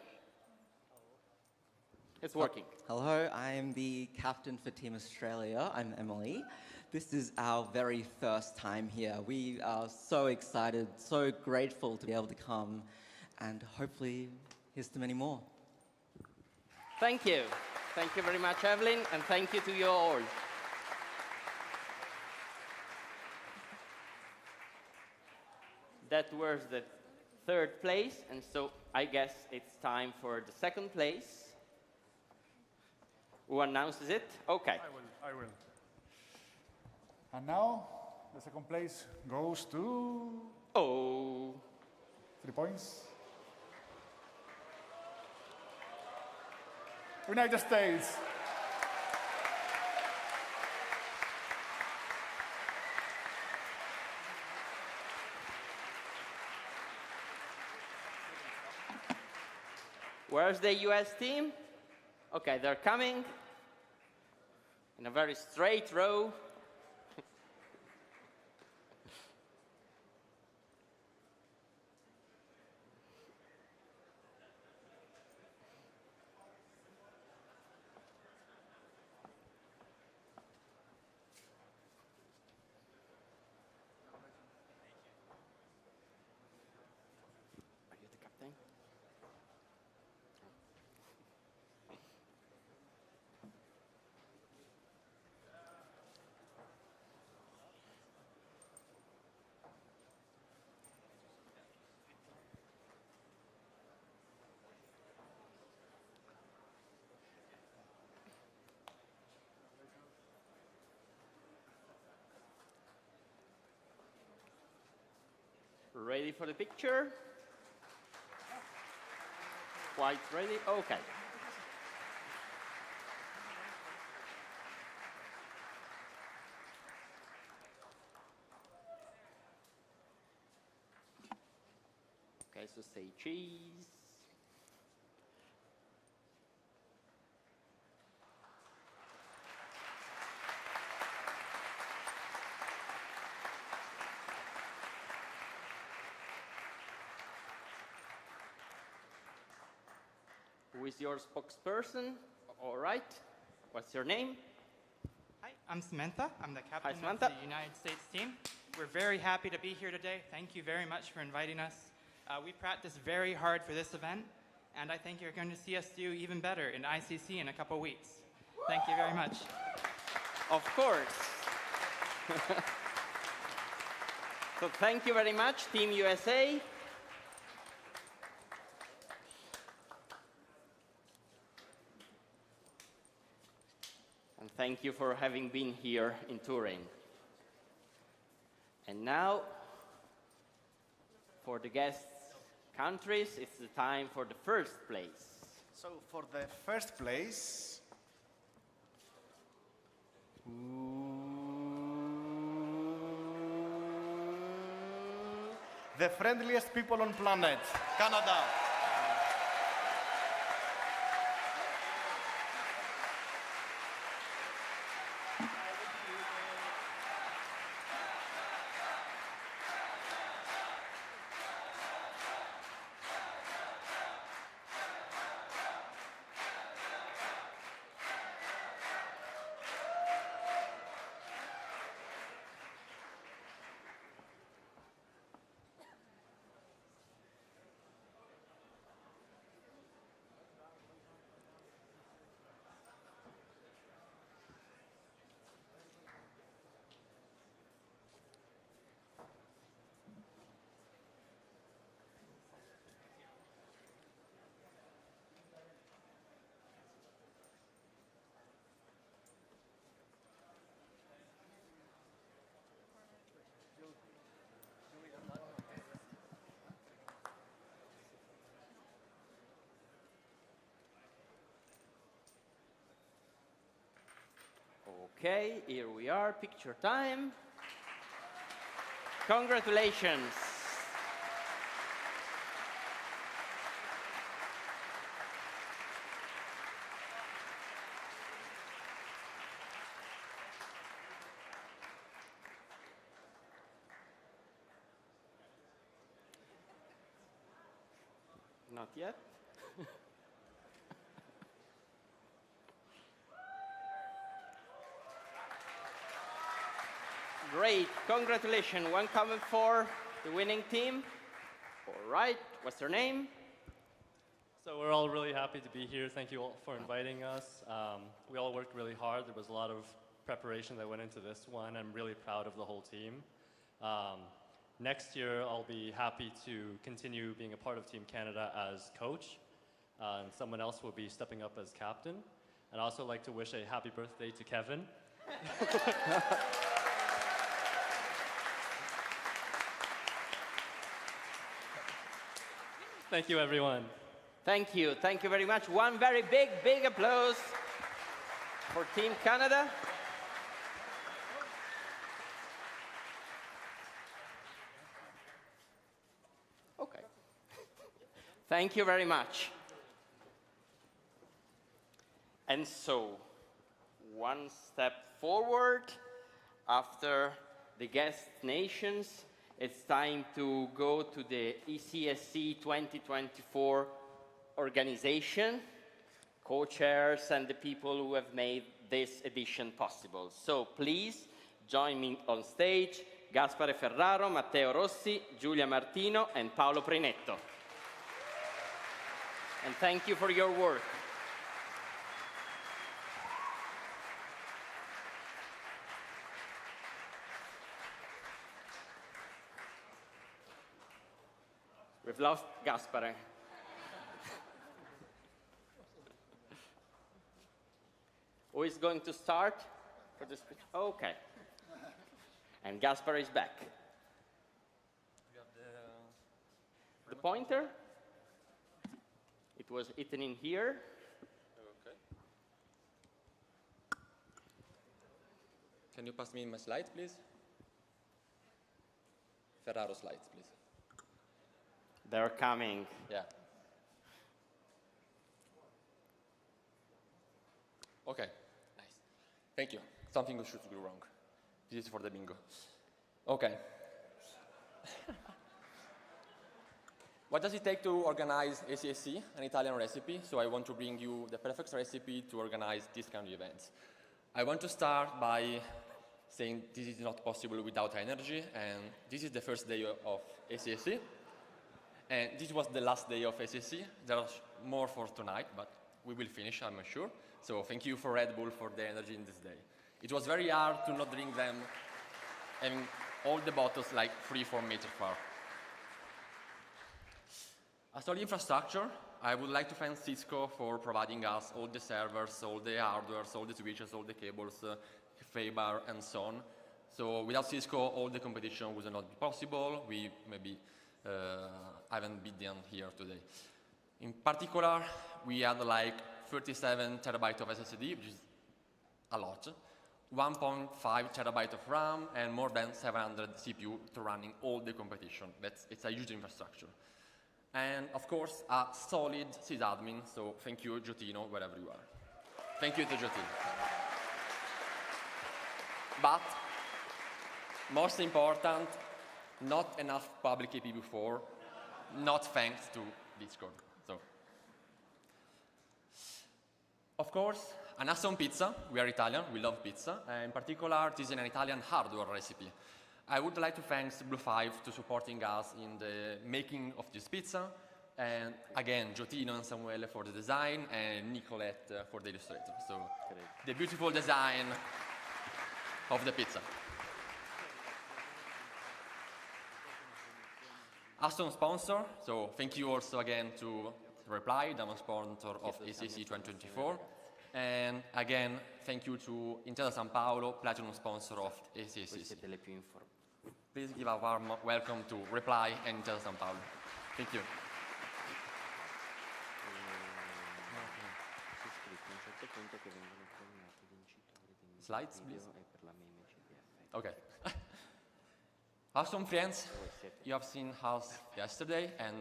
It's working. Hello, I'm the captain for Team Australia. I'm Emily. This is our very first time here. We are so excited, so grateful to be able to come, and hopefully here's to many more. Thank you. Thank you very much, Evelyn, and thank you to you all. That was the third place, and so I guess it's time for the second place. Who announces it? Okay. I will. And now, the second place goes to... Oh. 3 points. United States. Where's the US team? Okay, they're coming in a very straight row. Are you the captain? Ready for the picture? Quite ready? Okay. Okay, so say cheese. Who is your spokesperson? All right. What's your name? Hi, I'm Samantha. I'm the captain of Samantha. the United States team. We're very happy to be here today. Thank you very much for inviting us. We practiced very hard for this event, and I think you're going to see us do even better in ICC in a couple weeks. Thank you very much. Of course. So thank you very much, Team USA. And thank you for having been here in Turin. And now, for the guest countries, it's the time for the first place. So for the first place, the friendliest people on planet, Canada. Okay, here we are, picture time. Congratulations. Not yet. Great, congratulations. One comment for the winning team. All right, what's your name? So we're all really happy to be here. Thank you all for inviting us. We all worked really hard. There was a lot of preparation that went into this one. I'm really proud of the whole team. Next year, I'll be happy to continue being a part of Team Canada as coach, and someone else will be stepping up as captain. I'd also like to wish a happy birthday to Kevin. Thank you, everyone. Thank you very much. One very big applause for Team Canada. Okay. Thank you very much. And so, one step forward after the guest nations. It's time to go to the ECSC 2024 organization, co-chairs and the people who have made this edition possible. So please join me on stage, Gaspare Ferraro, Matteo Rossi, Giulia Martino and Paolo Prinetto. And thank you for your work. We've lost Gaspare. Who is going to start for the speech? Okay. And Gaspare is back. You have The pointer? It was eaten in here. Okay. Can you pass me my slides, please? Ferraro slides, please. They're coming. Yeah. Okay, nice. Thank you. Something we should do wrong. This is for the bingo. Okay. What does it take to organize ECSC, an Italian recipe? So I want to bring you the perfect recipe to organize these kind of events. I want to start by saying this is not possible without energy, and this is the first day of ECSC, and this was the last day of ECSC. There's more for tonight, but we will finish, I'm sure. So thank you for Red Bull for the energy in this day. It was very hard to not drink them, having all the bottles like 3-4 meters far. As for the infrastructure, I would like to thank Cisco for providing us all the servers, all the hardware, all the switches, all the cables, Faber, and so on. So without Cisco, all the competition would not be possible. We maybe haven't been here today. In particular, we had like 37 terabytes of SSD, which is a lot, 1.5 terabytes of RAM, and more than 700 CPU to running all the competition. It's a huge infrastructure. And of course, a solid sysadmin, so thank you, Giotino, wherever you are. Thank you to Giotino. But, most important, not enough public IPv4, not thanks to Discord. So, of course, an awesome pizza. We are Italian, we love pizza. In particular, this is an Italian hardware recipe. I would like to thank Blue 5 to supporting us in the making of this pizza. And again, Giotino and Samuele for the design, and Nicolette for the illustrator. So, the beautiful design of the pizza. Awesome sponsor, so thank you also again to Reply, the sponsor of ECSC 2024. And again, thank you to Intesa San Paolo, platinum sponsor of ECSC. Please give a warm welcome to Reply and Intesa San Paolo. Thank you. Slides, please. Okay. Awesome friends, you have seen us yesterday and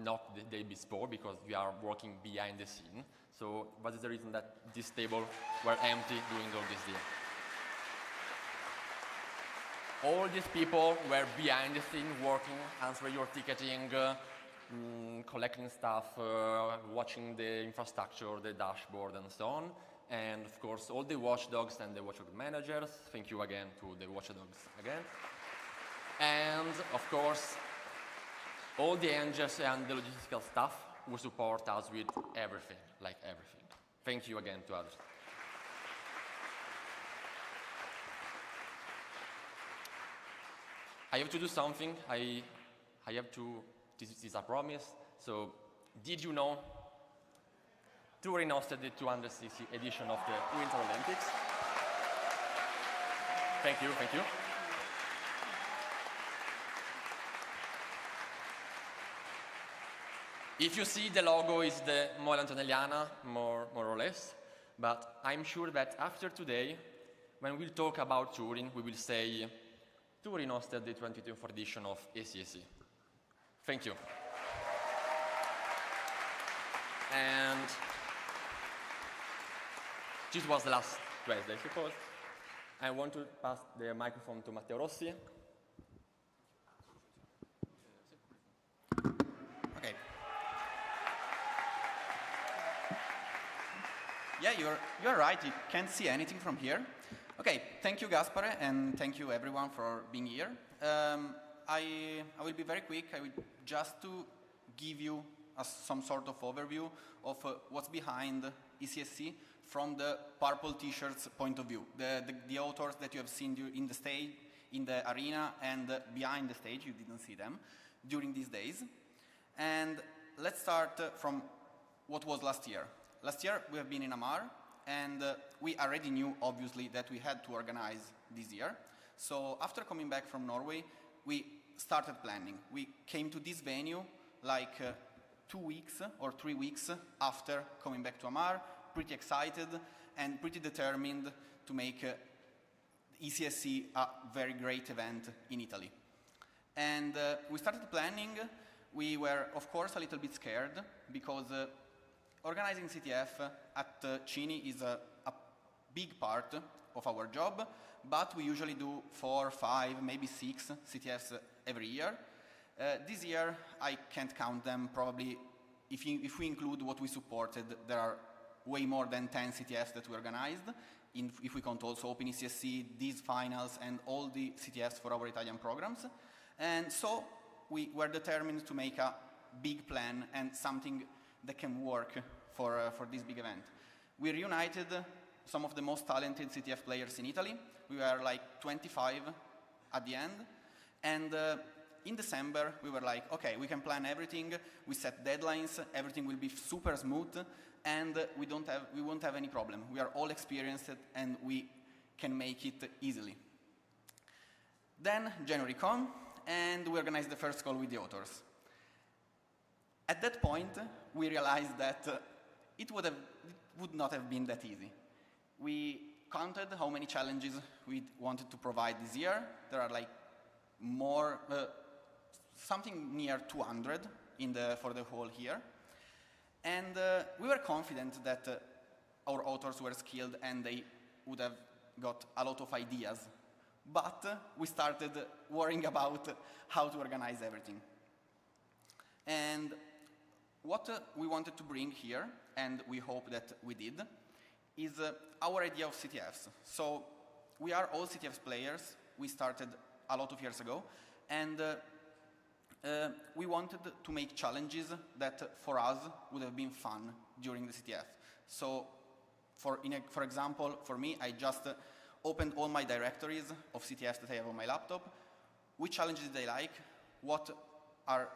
not the day before because we are working behind the scene. So what is the reason that this table were empty during all this day? All these people were behind the scene working, answering your ticketing, collecting stuff, watching the infrastructure, the dashboard, and so on. And of course, all the watchdogs and the watchdog managers. Thank you again to the watchdogs again. And of course, all the angels and the logistical staff who support us with everything, like everything. Thank you again to others. I have to do something. I have to, this is a promise. So, did you know Turin hosted the 260th edition of the Winter Olympics? Thank you, thank you. If you see, the logo is the Mole Antonelliana, more or less. But I'm sure that after today, when we'll talk about Turin, we will say, Turin hosted the 2024 edition of ECSC. Thank you. And this was the last Wednesday, I suppose. I want to pass the microphone to Matteo Rossi. Okay. Yeah, you're right. You can't see anything from here. Okay, thank you, Gaspare, and thank you, everyone, for being here. I will be very quick. I will just to give you some sort of overview of what's behind ECSC from the purple T-shirts point of view. The authors that you have seen in the stage, in the arena, and behind the stage, you didn't see them during these days. And let's start from what was last year. Last year, we have been in Amar, and we already knew, obviously, that we had to organize this year. So after coming back from Norway, we started planning. We came to this venue like 2 weeks or 3 weeks after coming back to Amar, pretty excited and pretty determined to make ECSC a very great event in Italy. And we started planning. We were, of course, a little bit scared because organizing CTF at Cini is a big part of our job, but we usually do 4, 5, maybe 6 CTFs every year. This year, I can't count them. Probably, if we include what we supported, there are way more than 10 CTFs that we organized, if we count also Open ECSC, these finals, and all the CTFs for our Italian programs. And so we were determined to make a big plan and something that can work for this big event. We reunited some of the most talented CTF players in Italy. We were like 25 at the end. And in December, we were like, okay, we can plan everything. We set deadlines. Everything will be super smooth. And we won't have any problem. We are all experienced and we can make it easily. Then January come, and we organized the first call with the authors. At that point, we realized that it would not have been that easy. We counted how many challenges we wanted to provide this year. There are like more, something near 200 for the whole year. And we were confident that our authors were skilled and they would have got a lot of ideas. But we started worrying about how to organize everything. And what we wanted to bring here, and we hope that we did, is our idea of CTFs. So we are all CTFs players. We started a lot of years ago. And we wanted to make challenges that for us would have been fun during the CTF. So for example, for me, I just opened all my directories of CTFs that I have on my laptop. Which challenges did I like? What are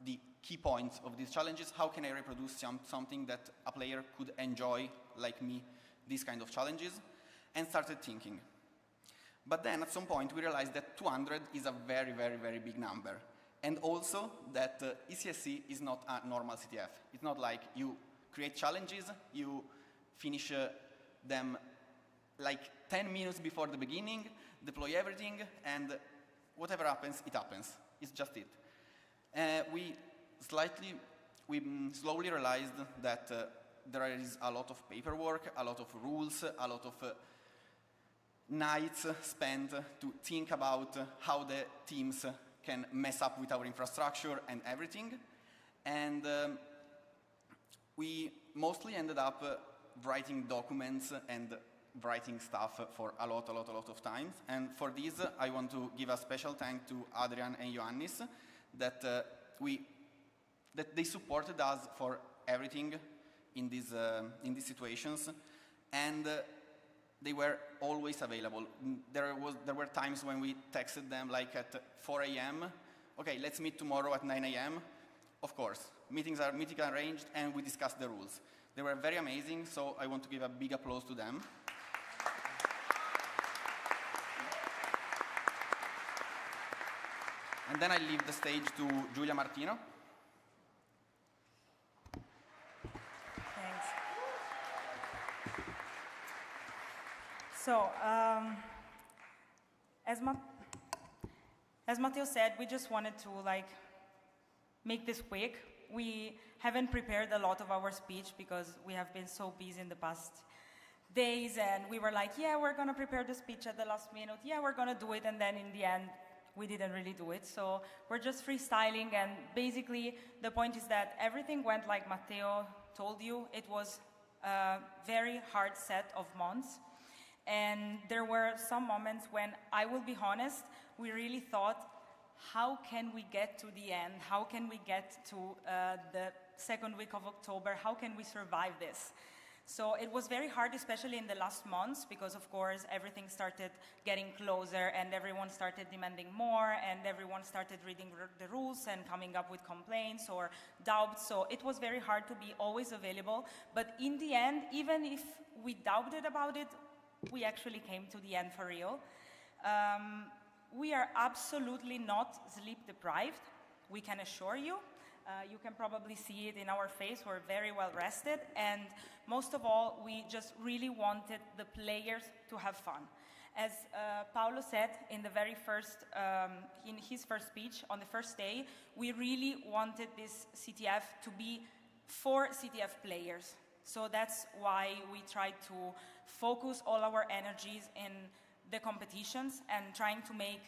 the key points of these challenges? How can I reproduce something that a player could enjoy, like me, these kind of challenges? And started thinking. But then at some point we realized that 200 is a very, very, very big number. And also that ECSC is not a normal CTF. It's not like you create challenges, you finish them like 10 minutes before the beginning, deploy everything, and whatever happens, it happens. It's just it. We slowly realized that there is a lot of paperwork, a lot of rules, a lot of nights spent to think about how the teams can mess up with our infrastructure and everything. And we mostly ended up writing documents and writing stuff for a lot of times. And for this, I want to give a special thanks to Adrian and Ioannis that they supported us for everything in these situations, and they were always available. There were times when we texted them like at 4 a.m. Okay, let's meet tomorrow at 9 a.m. Of course, meeting arranged, and we discussed the rules. They were very amazing, so I want to give a big applause to them. And then I leave the stage to Giulia Martino. Thanks. So, as Matteo said, we just wanted to make this quick. We haven't prepared a lot of our speech because we have been so busy in the past days, and we were like, yeah, we're going to prepare the speech at the last minute. Yeah, we're going to do it, and then in the end, we didn't really do it. So we're just freestyling, and basically the point is that everything went like Matteo told you. It was a very hard set of months, and there were some moments when, I will be honest, we really thought, how can we get to the end? How can we get to the second week of October? How can we survive this? So it was very hard, especially in the last months, because of course everything started getting closer and everyone started demanding more and everyone started reading the rules and coming up with complaints or doubts. So it was very hard to be always available. But in the end, even if we doubted about it, we actually came to the end for real. We are absolutely not sleep deprived, we can assure you. You can probably see it in our face. We're very well rested, and most of all, we just really wanted the players to have fun. As Paolo said in the very first, in his first speech on the first day, we really wanted this CTF to be for CTF players. So that's why we tried to focus all our energies in the competitions and trying to make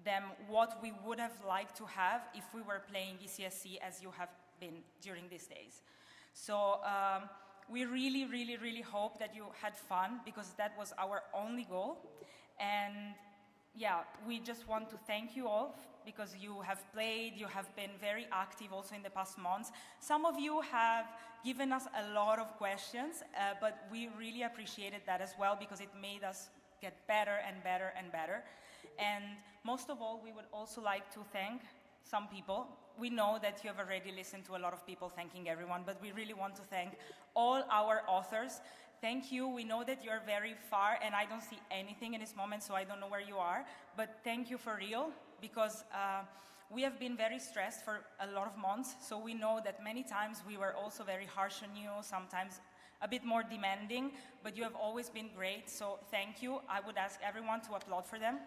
them what we would have liked to have if we were playing ECSC as you have been during these days. So we really, really, really hope that you had fun, because that was our only goal. And yeah, we just want to thank you all, because you have played, you have been very active also in the past months. Some of you have given us a lot of questions, but we really appreciated that as well, because it made us get better and better and better. And most of all, we would also like to thank some people. We know that you have already listened to a lot of people thanking everyone, but we really want to thank all our authors. Thank you. We know that you're very far, and I don't see anything in this moment, so I don't know where you are. But thank you for real, because we have been very stressed for a lot of months, so we know that many times we were also very harsh on you, sometimes a bit more demanding, but you have always been great, so thank you. I would ask everyone to applaud for them.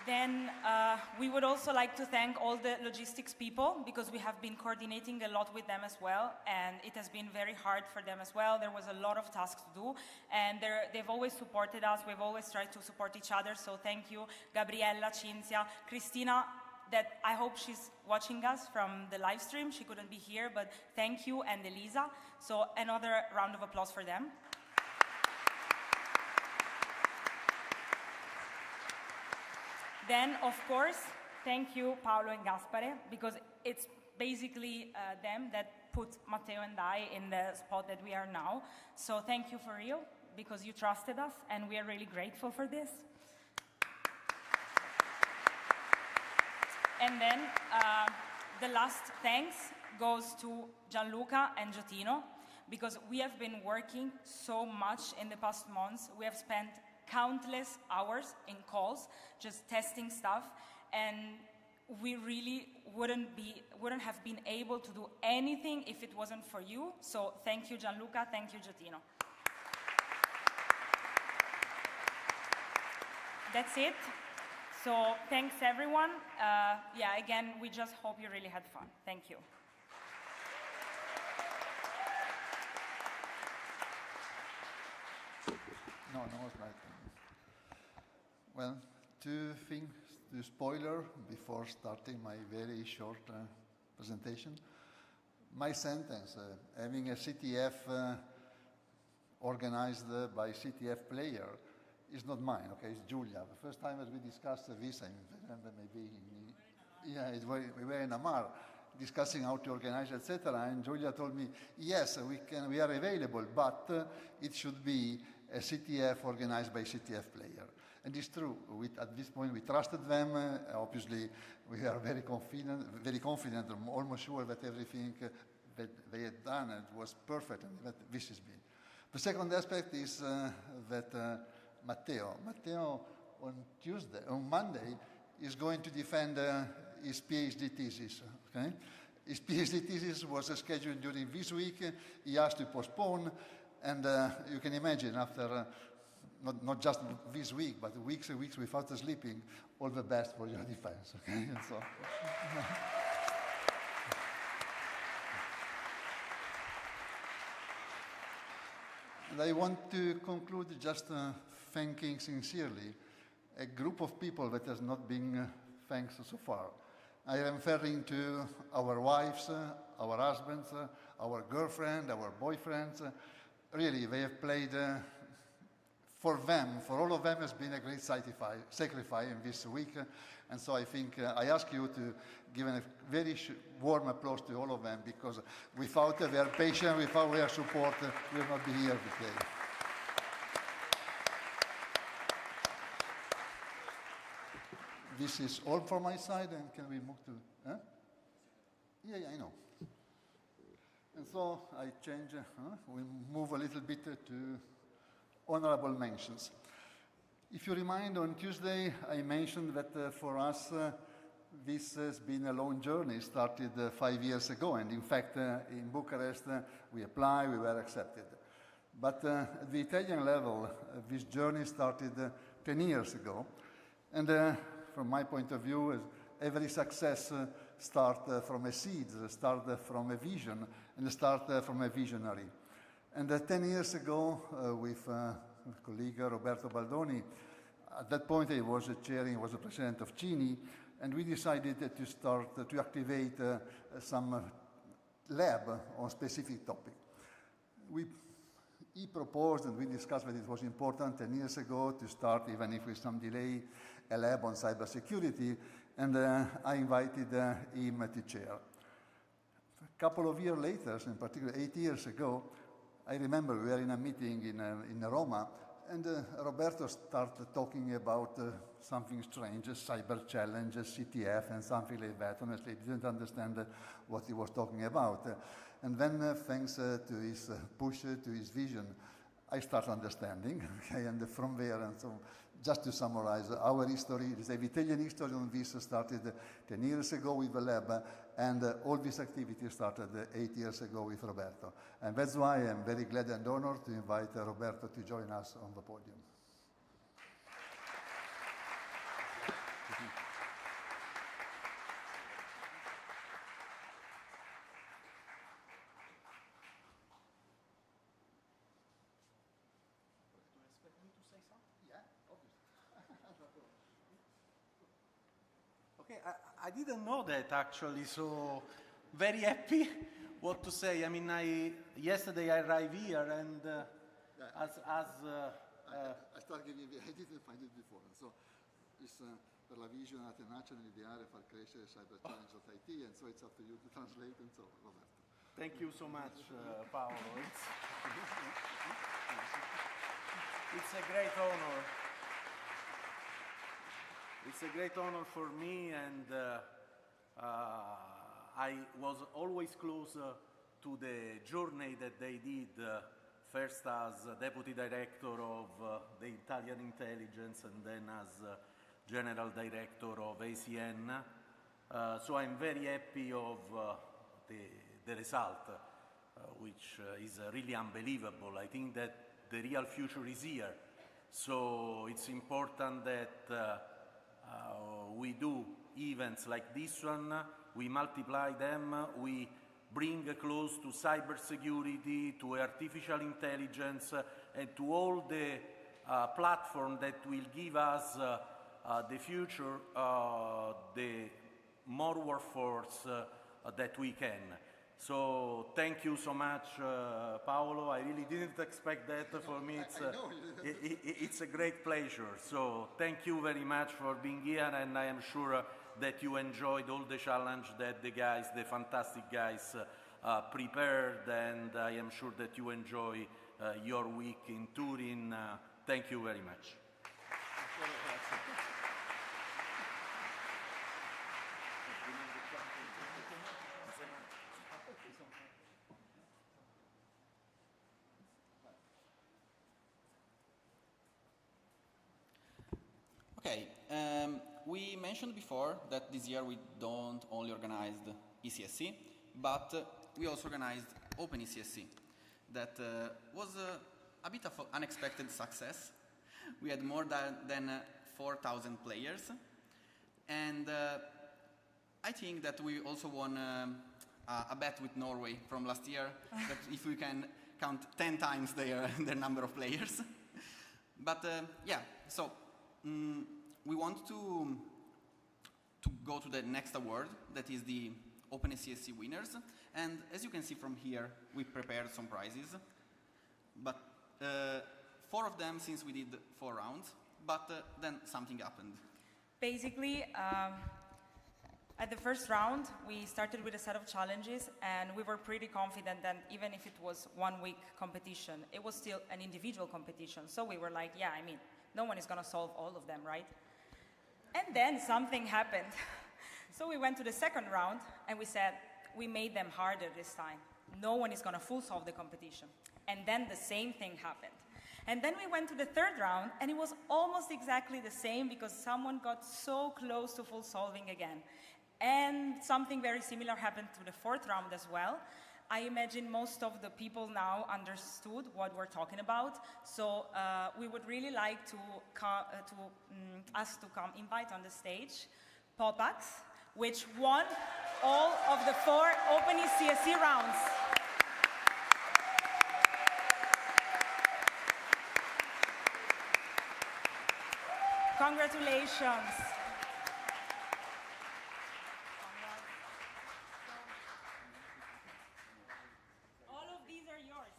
Then we would also like to thank all the logistics people, because we have been coordinating a lot with them as well, and it has been very hard for them as well. There was a lot of tasks to do, and they've always supported us. We've always tried to support each other, so thank you, Gabriella, Cinzia, Cristina, that I hope she's watching us from the live stream. She couldn't be here, but thank you, and Elisa. So another round of applause for them. Then, of course, thank you, Paolo and Gaspare, because it's basically them that put Matteo and I in the spot that we are now. So thank you for real, because you trusted us, and we are really grateful for this. And then the last thanks goes to Gianluca and Giotino, because we have been working so much in the past months. We have spent countless hours in calls, just testing stuff, and we really wouldn't have been able to do anything if it wasn't for you. So thank you, Gianluca, thank you, Giotino. That's it. So thanks, everyone. Yeah, again, we just hope you really had fun. Thank you. No, it's right. Well, two things to spoiler before starting my very short presentation. My sentence, having a CTF organized by CTF player, is not mine, okay, it's Giulia. The first time that we discussed this, I remember maybe, we were in Amar discussing how to organize, etc., and Giulia told me, yes, we are available, but it should be a CTF organized by CTF player. And it's true. At this point, we trusted them. Obviously, we are very confident, almost sure that everything that they had done was perfect, and that this has been. The second aspect is that Matteo on Monday, is going to defend his PhD thesis. Okay? His PhD thesis was scheduled during this week. He asked to postpone, and you can imagine after. Not just this week, but weeks and weeks without sleeping, all the best for your defense, okay? And so, and I want to conclude just thanking sincerely a group of people that has not been thanked so far. I am referring to our wives, our husbands, our girlfriend, our boyfriends. Really, they have played for all of them, has been a great sacrifice in this week. And so I think I ask you to give a very warm applause to all of them, because without their patience, without their support, we will not be here today. This is all from my side, and can we move to? Huh? Yeah, I know. And so I change, we move a little bit to honorable mentions. If you remind, on Tuesday, I mentioned that for us, this has been a long journey, started 5 years ago, and in fact, in Bucharest, we applied, we were accepted. But at the Italian level, this journey started 10 years ago, and from my point of view, every success starts from a seed, starts from a vision, and starts from a visionary. And 10 years ago, with colleague Roberto Baldoni, At that point, I was was the president of CINI, and we decided to start to activate some lab on specific topic. He proposed, and we discussed that it was important 10 years ago to start, even if with some delay, a lab on cybersecurity, and I invited him to chair. A couple of years later, in particular 8 years ago, I remember we were in a meeting in Roma, and Roberto started talking about something strange, cyber challenge, CTF, and something like that. Honestly, I didn't understand what he was talking about. And then, thanks to his push, to his vision, I started understanding, okay, and from there, and so just to summarize, our history, the Italian history on this started 10 years ago with the lab, and all this activity started 8 years ago with Roberto. And that's why I'm very glad and honored to invite Roberto to join us on the podium. Okay, I didn't know that actually, so very happy what to say. I mean, yesterday I arrived here and I started giving, I didn't find it before, and so it's per la visione, la tenacia nell'ideare far crescere cyber challenge of IT, and so it's up to you to translate, and so Roberto. Thank you so much, Paolo. It's a great honor. It's a great honor for me, and I was always close to the journey that they did, first as Deputy Director of the Italian Intelligence and then as General Director of ACN. So I'm very happy of the result, which is really unbelievable. I think that the real future is here. So it's important that we do events like this one, we multiply them, we bring close to cybersecurity, to artificial intelligence, and to all the platform that will give us the future, the more workforce that we can. So thank you so much, Paolo. I really didn't expect that. For me, it's a great pleasure. So thank you very much for being here, and I am sure that you enjoyed all the challenge that the guys, the fantastic guys, prepared, and I am sure that you enjoy your week in Turin. Thank you very much. Okay, we mentioned before that this year we don't only organize ECSC, but we also organized Open ECSC. That was a bit of an unexpected success. We had more than 4,000 players, and I think that we also won a bet with Norway from last year, that if we can count 10 times their number of players. But yeah, so we want to go to the next award, that is the Open ECSC winners. And as you can see from here, we prepared some prizes. But 4 of them since we did 4 rounds, but then something happened. Basically, at the first round, we started with a set of challenges, and we were pretty confident that even if it was 1 week competition, it was still an individual competition. So we were like, yeah, I mean, no one is going to solve all of them, right? And then something happened. So we went to the second round, and we said, we made them harder this time. No one is going to full solve the competition. And then the same thing happened. And then we went to the third round, and it was almost exactly the same because someone got so close to full solving again. And something very similar happened to the fourth round as well. I imagine most of the people now understood what we're talking about. So we would really like to invite on the stage Popax, which won all of the 4 Open ECSC rounds. Congratulations. All of these are yours.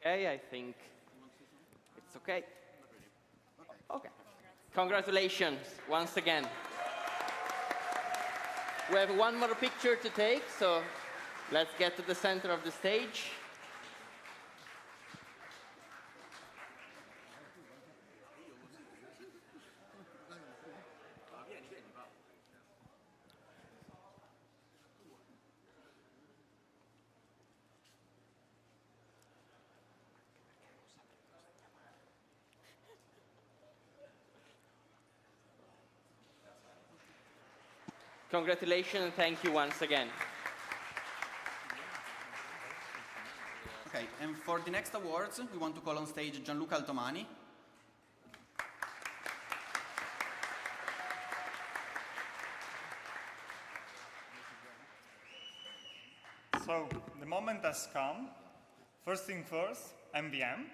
Okay, I think it's okay. Okay. Congratulations once again. We have one more picture to take, so let's get to the center of the stage. Congratulations and thank you once again. Okay, and for the next awards, we want to call on stage Gianluca Altomani. So, the moment has come. First thing first, MVM.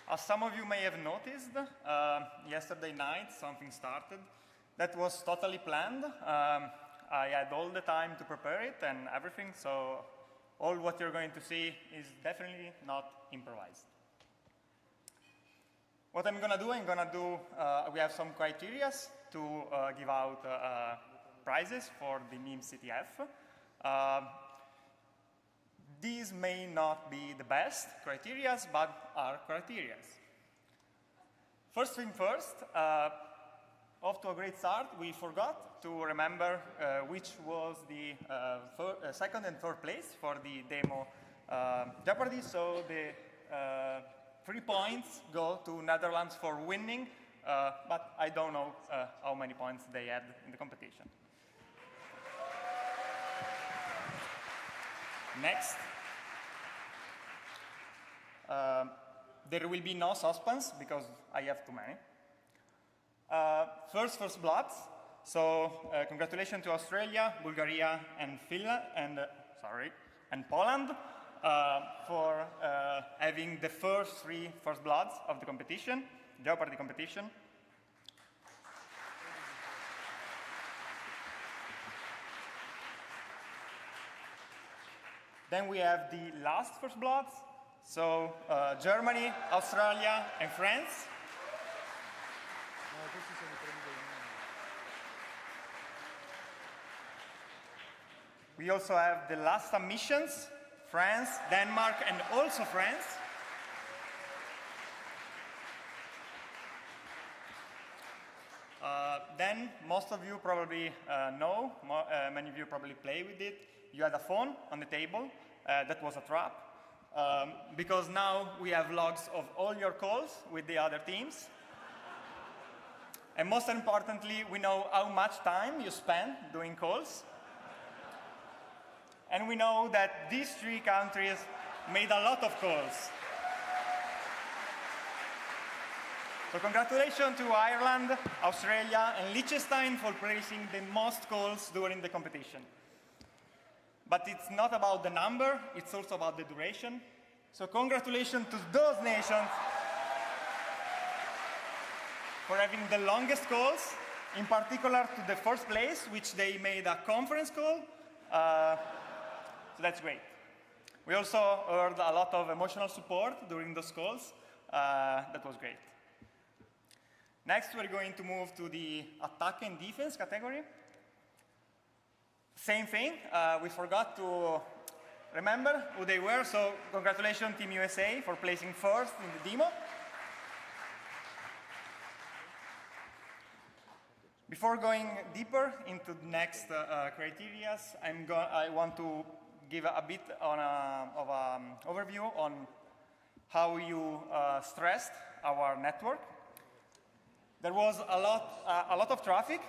As some of you may have noticed, yesterday night something started that was totally planned. I had all the time to prepare it and everything, so all what you're going to see is definitely not improvised. What I'm going to do, we have some criteria to give out prizes for the NIM CTF. These may not be the best criteria, but are criteria. First thing first, off to a great start, we forgot to remember which was the second and third place for the demo Jeopardy, so the 3 points go to Netherlands for winning, but I don't know how many points they had in the competition. Next. There will be no suspense because I have too many. First blood. So congratulations to Australia, Bulgaria, and Finland, and Poland for having the first 3 first bloods of the competition, Jeopardy competition. Then we have the last first bloods. So Germany, Australia, and France. We also have the last submissions, France, Denmark, and also France. Then most of you probably know, many of you probably play with it. You had a phone on the table. That was a trap. Because now we have logs of all your calls with the other teams. And most importantly, we know how much time you spend doing calls. And we know that these 3 countries made a lot of calls. So congratulations to Ireland, Australia, and Liechtenstein for placing the most calls during the competition. But it's not about the number, it's also about the duration. So congratulations to those nations for having the longest calls, in particular to the first place, which they made a conference call. So that's great. We also heard a lot of emotional support during those calls. that was great. Next, we're going to move to the attack and defense category. Same thing, we forgot to remember who they were, so congratulations Team USA for placing first in the demo. Before going deeper into the next criteria, I want to give a bit of an overview on how you stressed our network. There was a lot of traffic,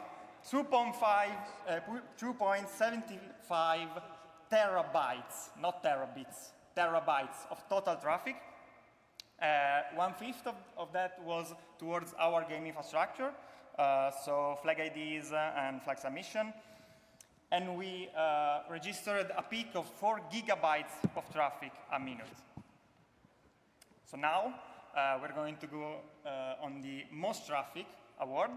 2.75 terabytes, not terabits, terabytes of total traffic. 1/5 of that was towards our game infrastructure, so flag IDs and flag submission. And we registered a peak of 4 gigabytes of traffic a minute. So now we're going to go on the most traffic award.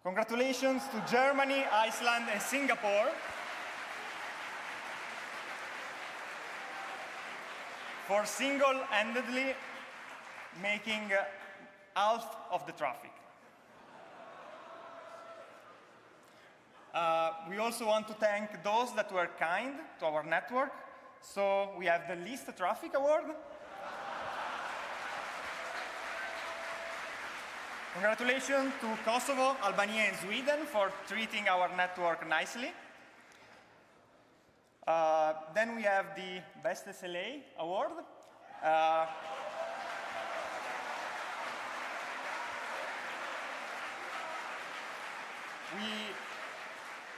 Congratulations to Germany, Iceland, and Singapore for single-handedly making half of the traffic. We also want to thank those that were kind to our network. So we have the least traffic award. Congratulations to Kosovo, Albania, and Sweden for treating our network nicely. Then we have the Best SLA award.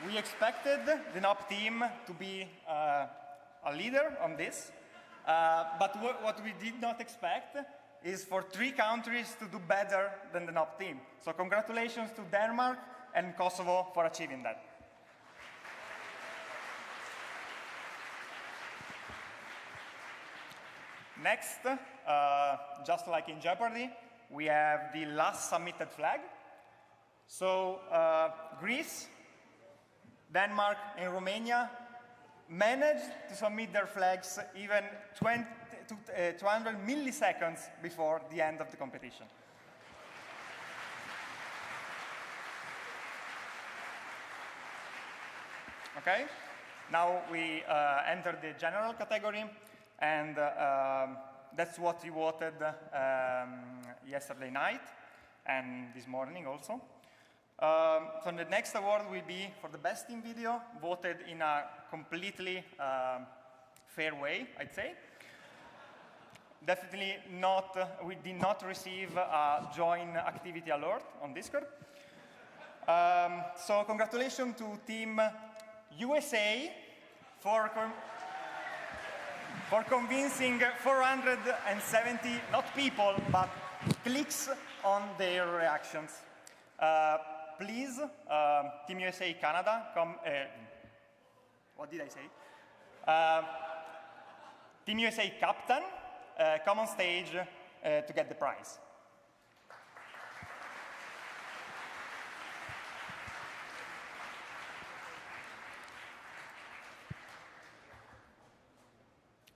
We expected the NOP team to be a leader on this, but what we did not expect is for 3 countries to do better than the NOP team. So congratulations to Denmark and Kosovo for achieving that. Next, just like in Jeopardy, we have the last submitted flag. So Greece, Denmark, and Romania managed to submit their flags even 200 milliseconds before the end of the competition. Okay, now we enter the general category, and that's what we voted yesterday night and this morning also. So the next award will be for the best team video, voted in a completely fair way, I'd say. Definitely not, we did not receive a join activity alert on Discord. So congratulations to Team USA for convincing 470, not people, but clicks on their reactions. Please, Team USA Canada, come, what did I say? Team USA captain, come on stage to get the prize.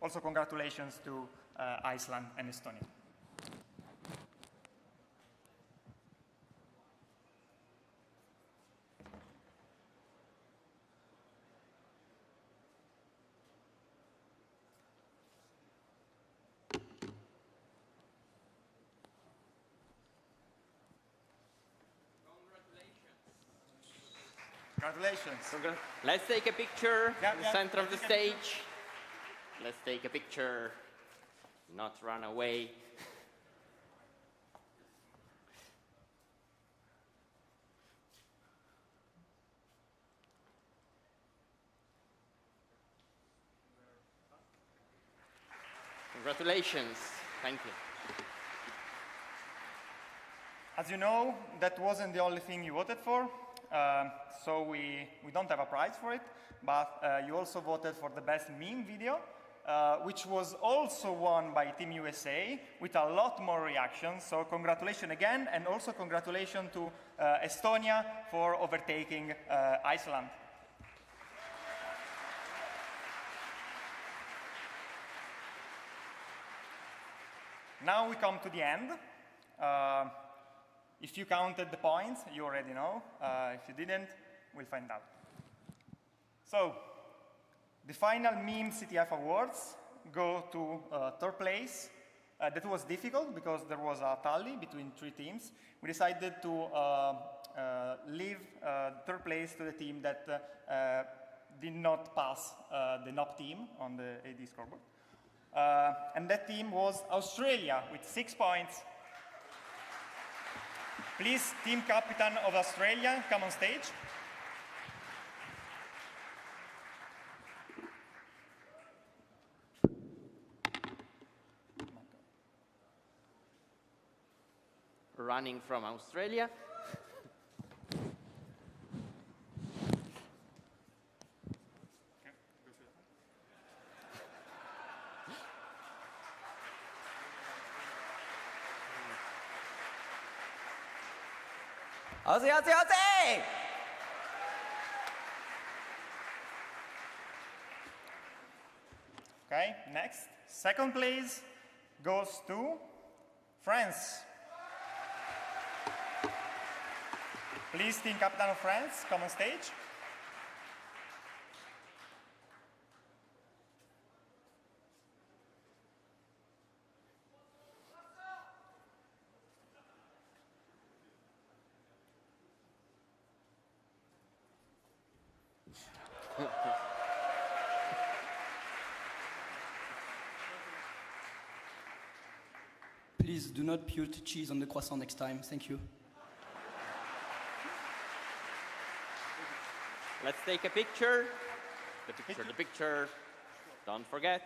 Also, congratulations to Iceland and Estonia. Congratulations. Let's take a picture in the center of the stage. Let's take a picture, not run away. Congratulations. Thank you. As you know, that wasn't the only thing you voted for. So we don't have a prize for it, but you also voted for the best meme video, which was also won by Team USA with a lot more reactions. So congratulations again, and also congratulations to Estonia for overtaking Iceland. Now we come to the end. If you counted the points, you already know. If you didn't, we'll find out. So, the final meme CTF awards go to third place. That was difficult because there was a tally between 3 teams. We decided to leave third place to the team that did not pass the NOP team on the AD scoreboard. And that team was Australia with 6 points. Please, team captain of Australia, come on stage. Running from Australia. Aussie, Aussie, Aussie! Okay, next. Second place goes to France. Please, team captain of France, come on stage. Please do not put cheese on the croissant next time. Thank you. Let's take a picture. The picture, the picture. Don't forget.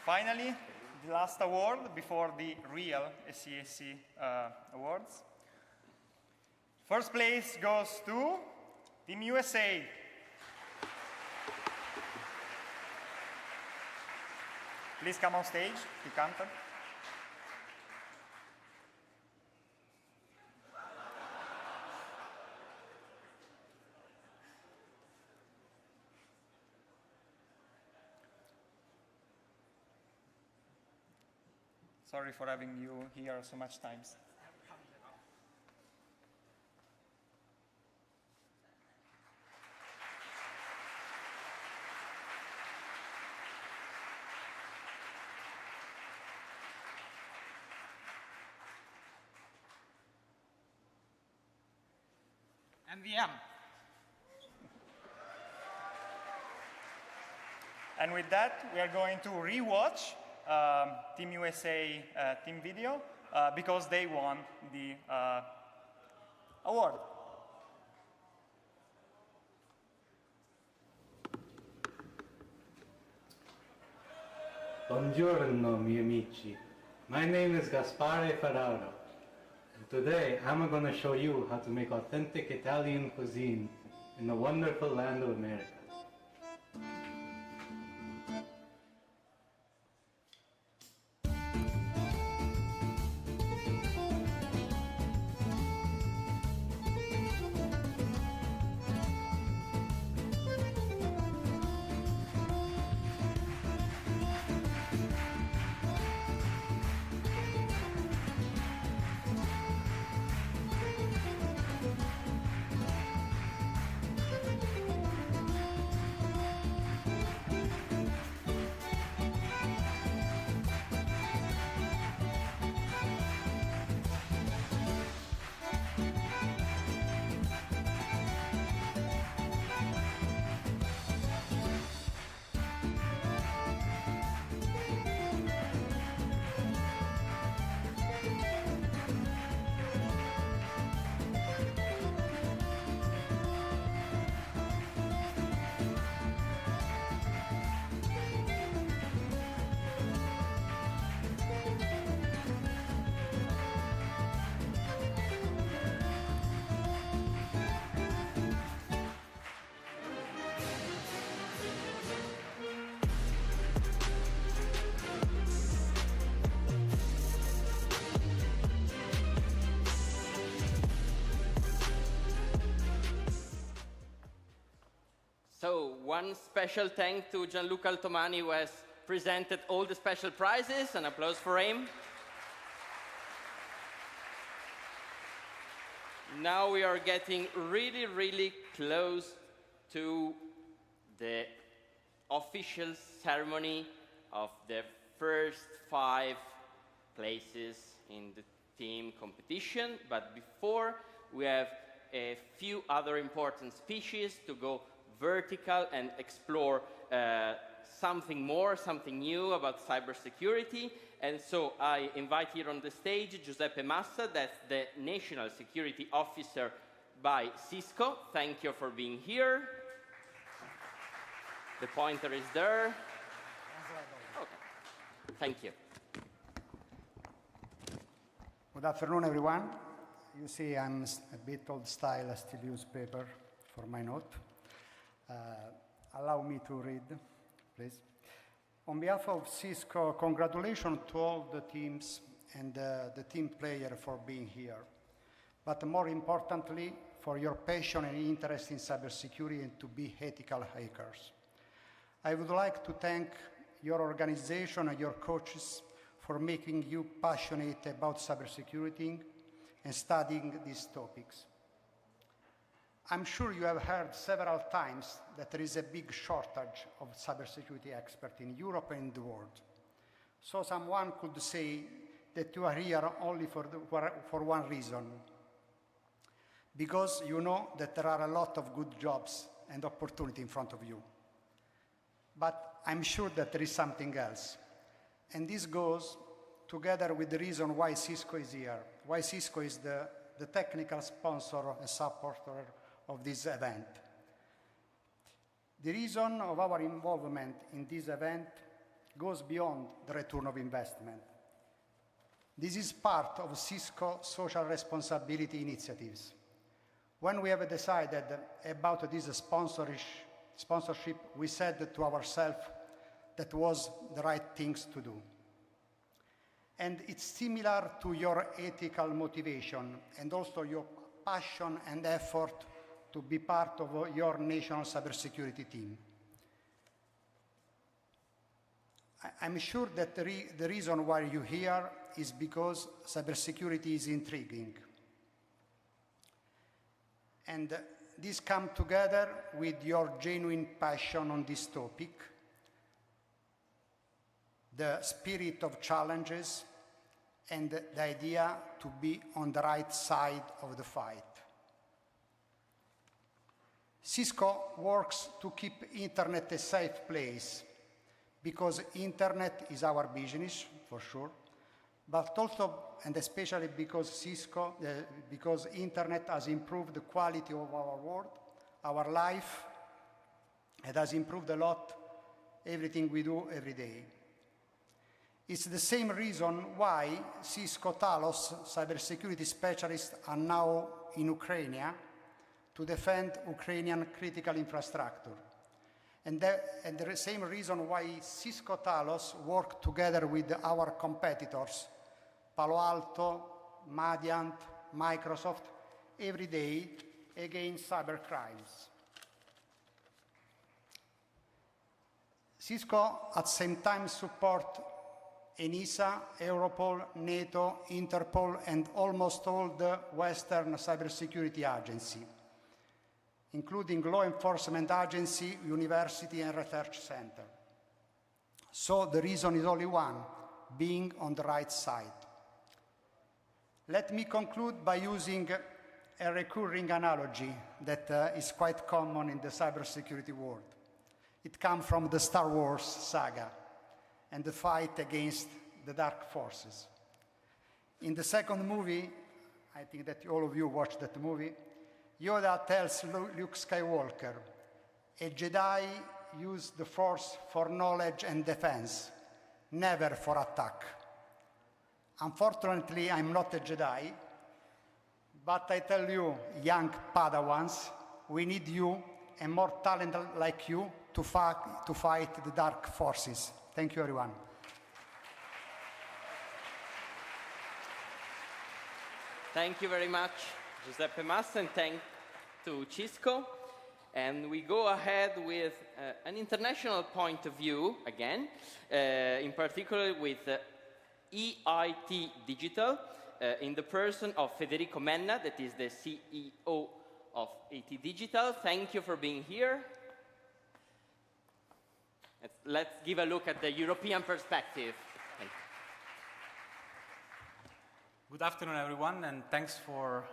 Finally, the last award before the real ECSC awards. First place goes to Team USA. Please come on stage, team captain. Sorry for having you here so much times. And the M. And with that, we are going to rewatch Team USA team video because they won the award. Buongiorno, miei amici. My name is Gaspare Ferraro. And today, I'm going to show you how to make authentic Italian cuisine in the wonderful land of America. So one special thanks to Gianluca Altomani, who has presented all the special prizes. An applause for him. Now we are getting really, really close to the official ceremony of the first 5 places in the team competition. But before, we have a few other important speeches to go vertical and explore something more, something new about cybersecurity. And so I invite here on the stage Giuseppe Massa, that's the National Security Officer by Cisco. Thank you for being here. The pointer is there. Okay. Thank you. Good afternoon, everyone. You see, I'm a bit old style. I still use paper for my note. Allow me to read, please. On behalf of Cisco, congratulations to all the teams and the team player for being here. But more importantly, for your passion and interest in cybersecurity and to be ethical hackers. I would like to thank your organization and your coaches for making you passionate about cybersecurity and studying these topics. I'm sure you have heard several times that there is a big shortage of cybersecurity experts in Europe and the world. So someone could say that you are here only for one reason, because you know that there are a lot of good jobs and opportunity in front of you. But I'm sure that there is something else. And this goes together with the reason why Cisco is here, why Cisco is the technical sponsor and supporter of this event. The reason of our involvement in this event goes beyond the return of investment. This is part of Cisco social responsibility initiatives. When we have decided about this sponsorship, we said to ourselves that was the right things to do. And it's similar to your ethical motivation and also your passion and effort to be part of your national cybersecurity team. I'm sure that the reason why you're here is because cybersecurity is intriguing. And this comes together with your genuine passion on this topic, the spirit of challenges, and the idea to be on the right side of the fight. Cisco works to keep internet a safe place because internet is our business, for sure, but also and especially because because internet has improved the quality of our world, our life. It has improved a lot everything we do every day. It's the same reason why Cisco Talos cybersecurity specialists are now in Ukraine to defend Ukrainian critical infrastructure. And the same reason why Cisco Talos work together with our competitors, Palo Alto, Madiant, Microsoft, every day against cyber crimes. Cisco at the same time support ENISA, Europol, NATO, Interpol, and almost all the Western cybersecurity agencies, including law enforcement agency, university, and research center. So the reason is only one, being on the right side. Let me conclude by using a recurring analogy that is quite common in the cybersecurity world. It comes from the Star Wars saga and the fight against the dark forces. In the second movie, I think that all of you watched that movie, Yoda tells Luke Skywalker, a Jedi uses the Force for knowledge and defense, never for attack. Unfortunately, I'm not a Jedi, but I tell you, young Padawans, we need you and more talent like you to fight the dark forces. Thank you, everyone. Thank you very much, Giuseppe Massa, and thanks to Cisco. And we go ahead with an international point of view, again, in particular with EIT Digital, in the person of Federico Menna, that is the CEO of EIT Digital. Thank you for being here. Let's give a look at the European perspective. Thank you. Good afternoon, everyone, and thanks for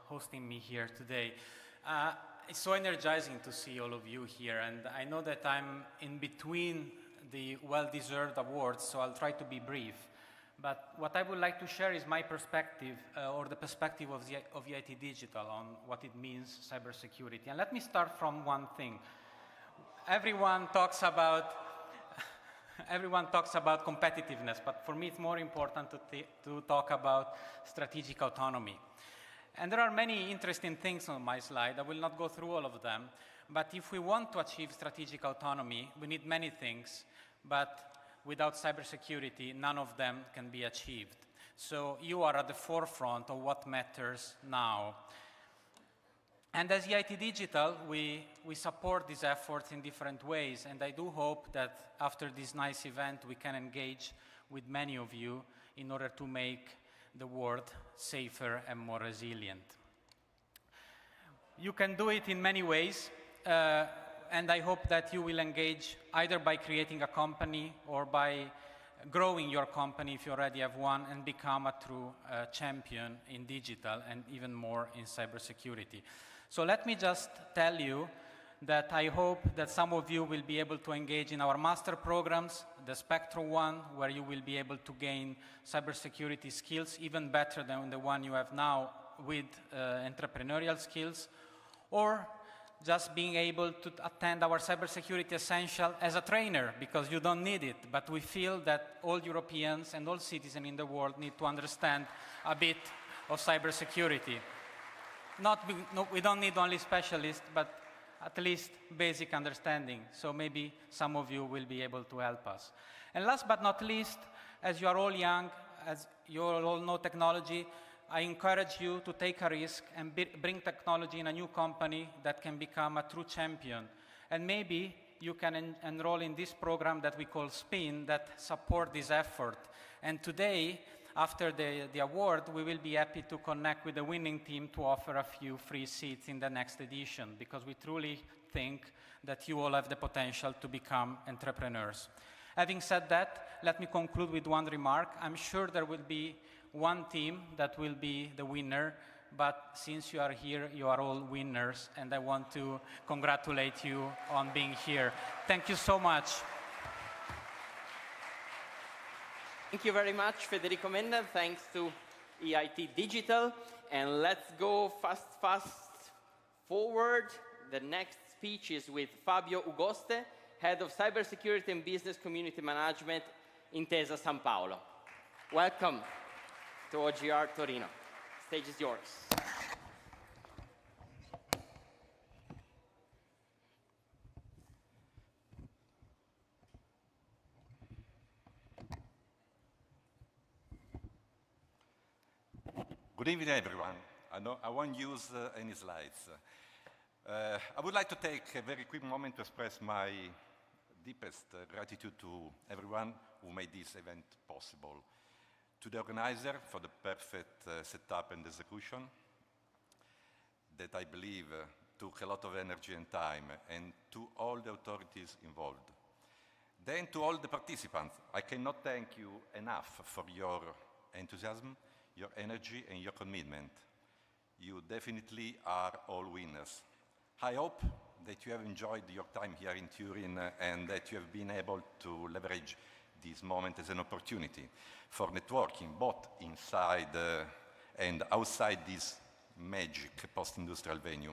hosting me here today. It's so energizing to see all of you here, and I know that I'm in between the well-deserved awards, so I'll try to be brief. But what I would like to share is my perspective, or the perspective of EIT Digital on what it means cybersecurity. And let me start from one thing. Everyone talks about competitiveness, but for me it's more important to talk about strategic autonomy. And there are many interesting things on my slide. I will not go through all of them, but if we want to achieve strategic autonomy, we need many things, but without cybersecurity, none of them can be achieved. So you are at the forefront of what matters now. And as EIT Digital, we support these efforts in different ways, and I do hope that after this nice event, we can engage with many of you in order to make the world safer and more resilient. You can do it in many ways, and I hope that you will engage either by creating a company or by growing your company if you already have one and become a true champion in digital and even more in cybersecurity. So let me just tell you that I hope that some of you will be able to engage in our master programs, the Spectrum one, where you will be able to gain cybersecurity skills even better than the one you have now with entrepreneurial skills, or just being able to attend our Cybersecurity Essential as a trainer, because you don't need it, but we feel that all Europeans and all citizens in the world need to understand a bit of cybersecurity. We don't need only specialists, but at least basic understanding. So maybe some of you will be able to help us. And last but not least, as you are all young, as you all know technology, I encourage you to take a risk and bring technology in a new company that can become a true champion. And maybe you can enroll in this program that we call SPIN that support this effort. And today, after the award, we will be happy to connect with the winning team to offer a few free seats in the next edition, because we truly think that you all have the potential to become entrepreneurs. Having said that, let me conclude with one remark. I'm sure there will be one team that will be the winner, but since you are here, you are all winners, and I want to congratulate you on being here. Thank you so much. Thank you very much, Federico Menna. Thanks to EIT Digital. And let's go fast forward. The next speech is with Fabio Ugoste, Head of Cybersecurity and Business Community Management, Intesa San Paolo. Welcome to OGR Torino. Stage is yours. Good evening, everyone. I won't use any slides. I would like to take a very quick moment to express my deepest gratitude to everyone who made this event possible. To the organizer for the perfect setup and execution that I believe took a lot of energy and time, and to all the authorities involved. Then to all the participants, I cannot thank you enough for your enthusiasm, your energy and your commitment. You definitely are all winners. I hope that you have enjoyed your time here in Turin and that you have been able to leverage this moment as an opportunity for networking, both inside and outside this magic post-industrial venue.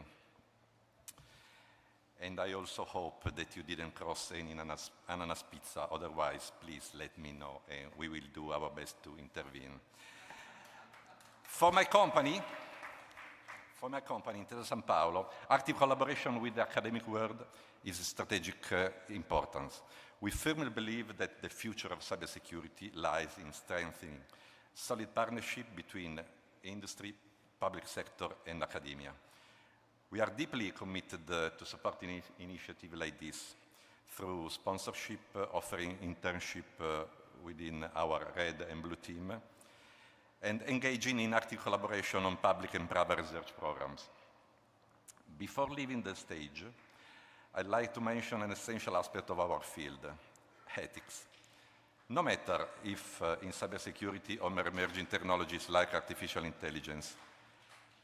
And I also hope that you didn't cross any ananas pizza, otherwise please let me know and we will do our best to intervene. For my company, Intesa San Paolo, active collaboration with the academic world is of strategic importance. We firmly believe that the future of cybersecurity lies in strengthening solid partnership between industry, public sector, and academia. We are deeply committed to supporting initiatives like this through sponsorship, offering internship within our red and blue team, and engaging in active collaboration on public and private research programs. Before leaving the stage, I'd like to mention an essential aspect of our field, ethics. No matter if in cybersecurity or emerging technologies like artificial intelligence,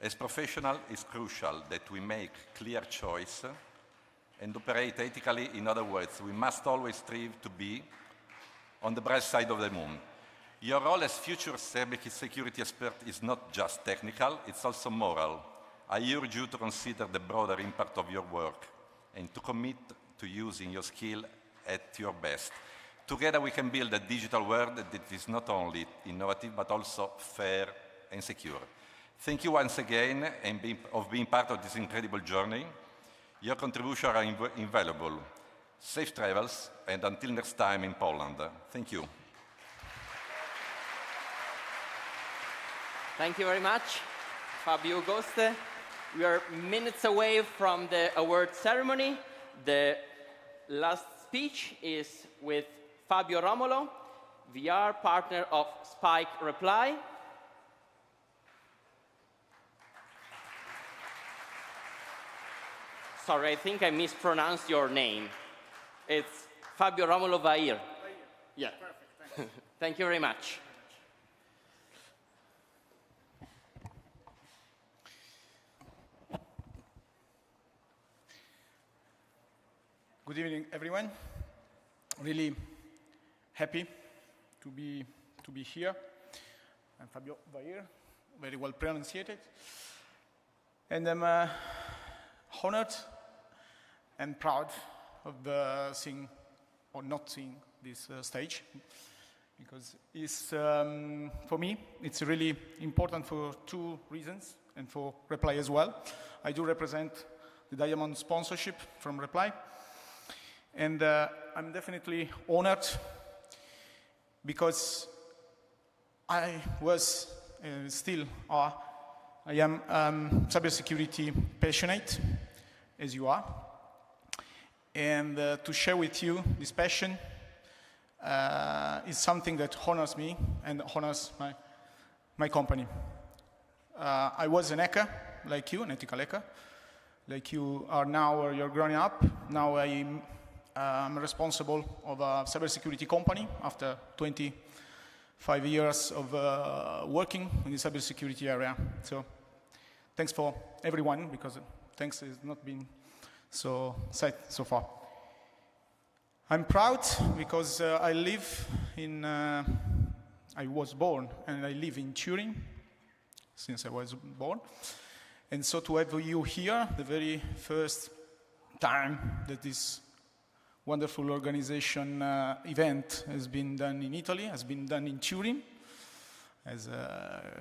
as professionals, it's crucial that we make clear choice and operate ethically. In other words, we must always strive to be on the bright side of the moon. Your role as future cybersecurity expert is not just technical, it's also moral. I urge you to consider the broader impact of your work and to commit to using your skill at your best. Together we can build a digital world that is not only innovative but also fair and secure. Thank you once again for being part of this incredible journey. Your contributions are invaluable. Safe travels, and until next time in Poland. Thank you. Thank you very much, Fabio Goste. We are minutes away from the award ceremony. The last speech is with Fabio Romolo, VR partner of Spike Reply. Sorry, I think I mispronounced your name. It's Fabio Romolo Vair. Yeah. Perfect, thanks. Thank you very much. Good evening, everyone. Really happy to be here. I'm Fabio Vair, very well pronounced. And I'm honored and proud of seeing or not seeing this stage, because it's, for me, it's really important for two reasons, and for Reply as well. I do represent the Diamond sponsorship from Reply, and I'm definitely honored because I was, still are, I am cybersecurity passionate, as you are, and to share with you this passion is something that honors me and honors my company. I was an hacker, like you, an ethical hacker, like you are now, or you're growing up. Now I'm responsible of a cybersecurity company after 25 years of working in the cybersecurity area. So thanks for everyone, because thanks has not been so said so far. I'm proud because I live in, I was born and I live in Turin since I was born. And so to have you here, the very first time that this wonderful organization event has been done in Italy, has been done in Turin, as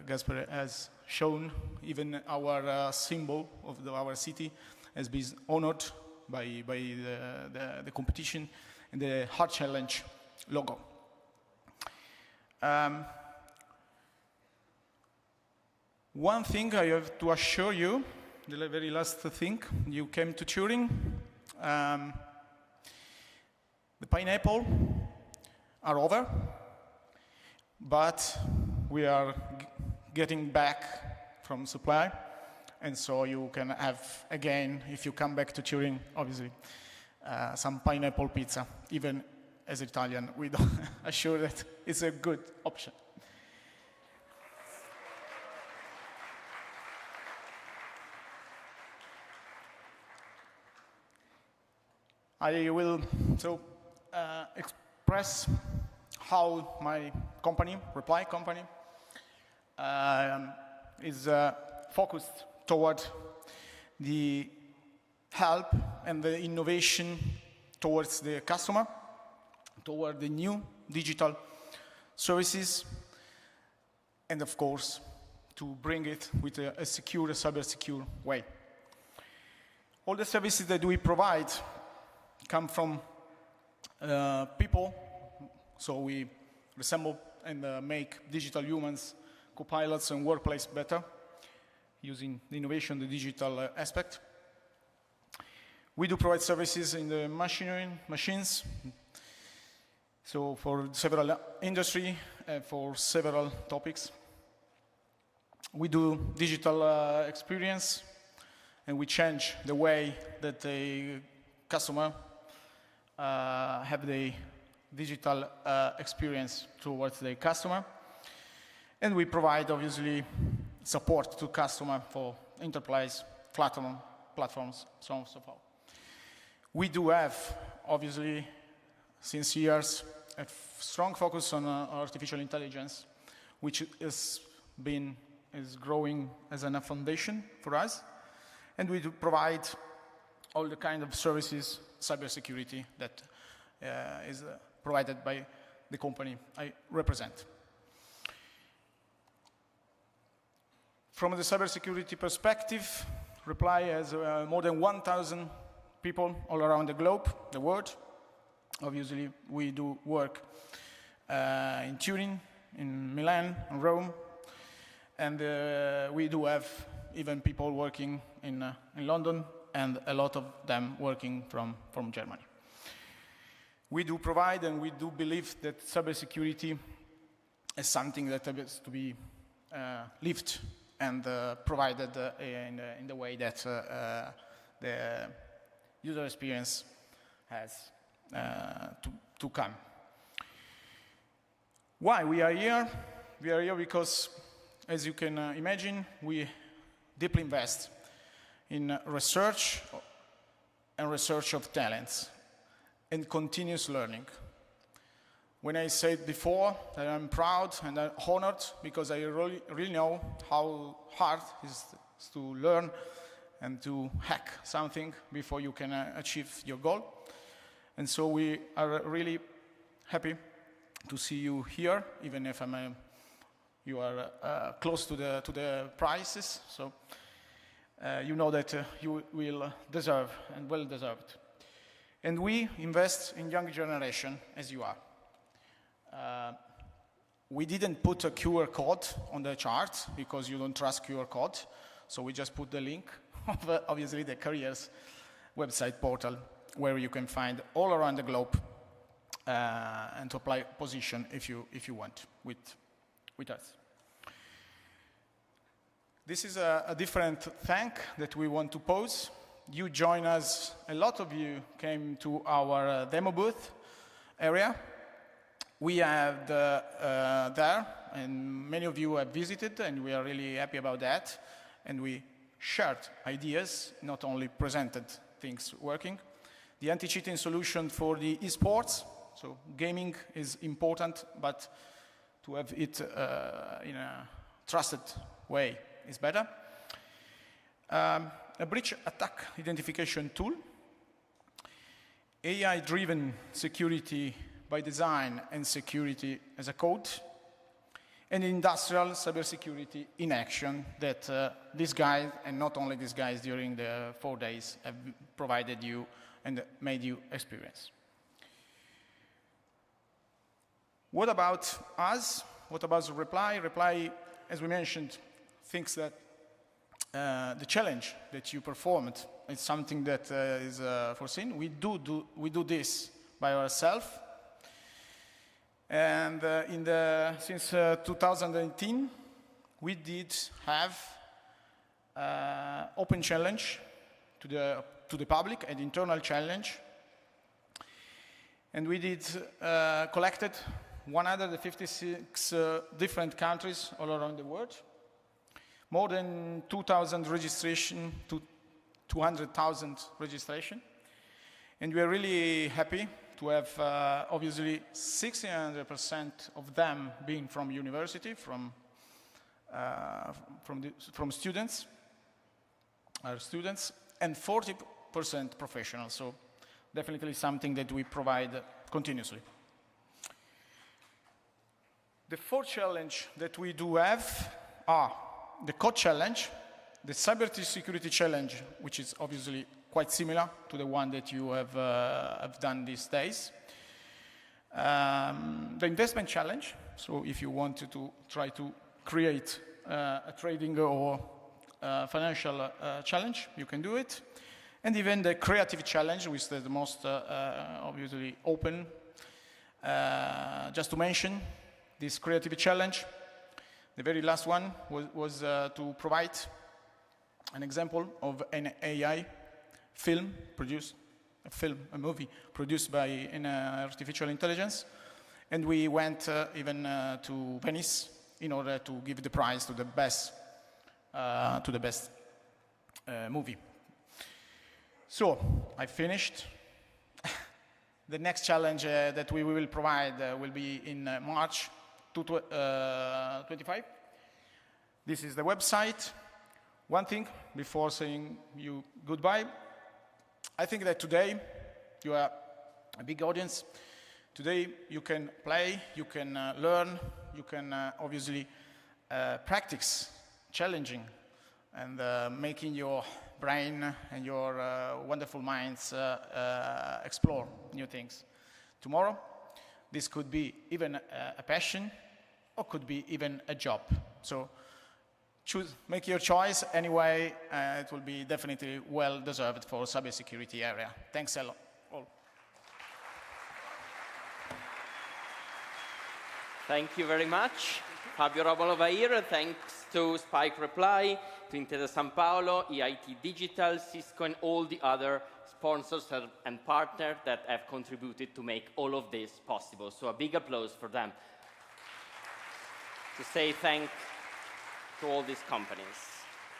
Gaspare has shown, even our symbol of our city has been honored by the competition and the Hard Challenge logo. One thing I have to assure you, the very last thing, you came to Turin, the pineapple are over, but we are getting back from supply, and so you can have again, if you come back to Turin, obviously, some pineapple pizza. Even as Italian, we don't assure that it's a good option. I will express how my company, Reply company, is focused toward the help and the innovation towards the customer, toward the new digital services, and of course, to bring it with a secure, cyber-secure way. All the services that we provide come from people, so we resemble and make digital humans, co-pilots and workplace better, using the innovation, the digital aspect. We do provide services in the machines, so for several industry, for several topics. We do digital experience, and we change the way that the customer have the digital experience towards the customer. And we provide, obviously, support to customer for enterprise platforms, so on and so forth. We do have, obviously, since years, a strong focus on artificial intelligence, which is growing as a foundation for us. And we do provide all the kind of services, cybersecurity, that is provided by the company I represent. From the cybersecurity perspective, Reply has more than 1,000 people all around the globe, the world. Obviously, we do work in Turin, in Milan, in Rome, and we do have even people working in London, and a lot of them working from Germany. We do provide and we do believe that cybersecurity is something that has to be lived and provided in the way that the user experience has to come. Why we are here? We are here because, as you can imagine, we deeply invest in research and research of talents and continuous learning. When I said before that I'm proud and I'm honored because I really know how hard it is to learn and to hack something before you can achieve your goal. And so we are really happy to see you here, even if you are close to the prizes. So you know that you will deserve and well deserved. And we invest in young generation as you are. We didn't put a QR code on the chart because you don't trust QR code. So we just put the link of obviously the careers website portal where you can find all around the globe and to apply position if you want with us. This is a different thank that we want to pose. You join us, a lot of you came to our demo booth area. We have there, and many of you have visited, and we are really happy about that. And we shared ideas, not only presented things working. The anti-cheating solution for the esports, so gaming is important, but to have it in a trusted way is better. A breach attack identification tool, AI-driven security by design and security as a code, and industrial cybersecurity in action that these guys, and not only these guys during the 4 days, have provided you and made you experience. What about us? What about Reply? Reply, as we mentioned, thinks that the challenge that you performed is something that is foreseen. We do this by ourselves. And since 2018, we did have open challenge to the public, an internal challenge. And we did collected 156 different countries all around the world. More than 2,000 registration to 200,000 registration. And we are really happy to have obviously 600% of them being from university, from students, our students, and 40% professional. So definitely something that we provide continuously. The fourth challenge that we do have are the code challenge, the cybersecurity challenge, which is obviously quite similar to the one that you have done these days. The investment challenge, so if you wanted to try to create a trading or financial challenge, you can do it. and even the creative challenge, which is the most obviously open. Just to mention this creative challenge, the very last one was to provide an example of an AI film produced, a movie produced by an artificial intelligence, and we went even to Venice in order to give the prize to the best movie. So I finished. The next challenge that we will provide will be in March 25. This is the website. One thing before saying you goodbye, I think that today you are a big audience. Today you can play, you can learn, you can obviously practice challenging and making your brain and your wonderful minds explore new things. Tomorrow, this could be even a passion or could be even a job. So choose, make your choice. Anyway, it will be definitely well deserved for cybersecurity area. Thanks a lot. All. Thank you very much, Fabio Robolovair. Thanks to Spike Reply, to Intesa San Paolo, EIT Digital, Cisco, and all the other sponsors and partners that have contributed to make all of this possible. So a big applause for them. To say thank to all these companies.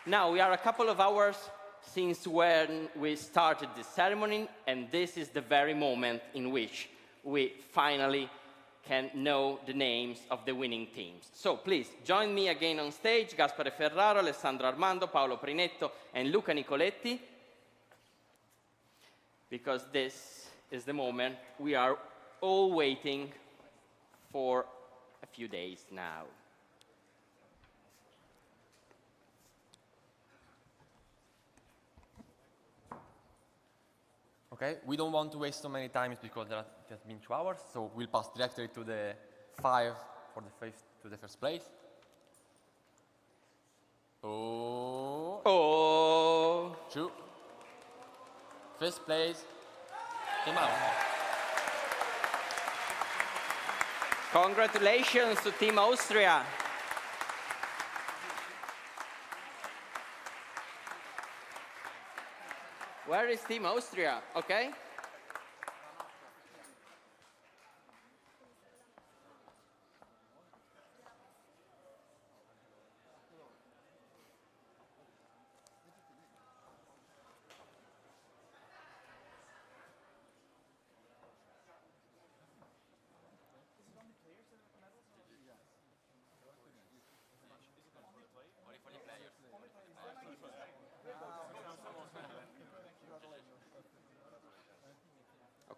Now, we are a couple of hours since when we started this ceremony, and this is the very moment in which we finally can know the names of the winning teams. So please, join me again on stage, Gaspare Ferraro, Alessandro Armando, Paolo Prinetto, and Luca Nicoletti, because this is the moment we are all waiting for a few days now. Okay, we don't want to waste so many times because it has been 2 hours, so we'll pass directly to the 5 for the first place. Oh. 2. First place, Team Austria. Congratulations to Team Austria. Where is Team Austria? Okay.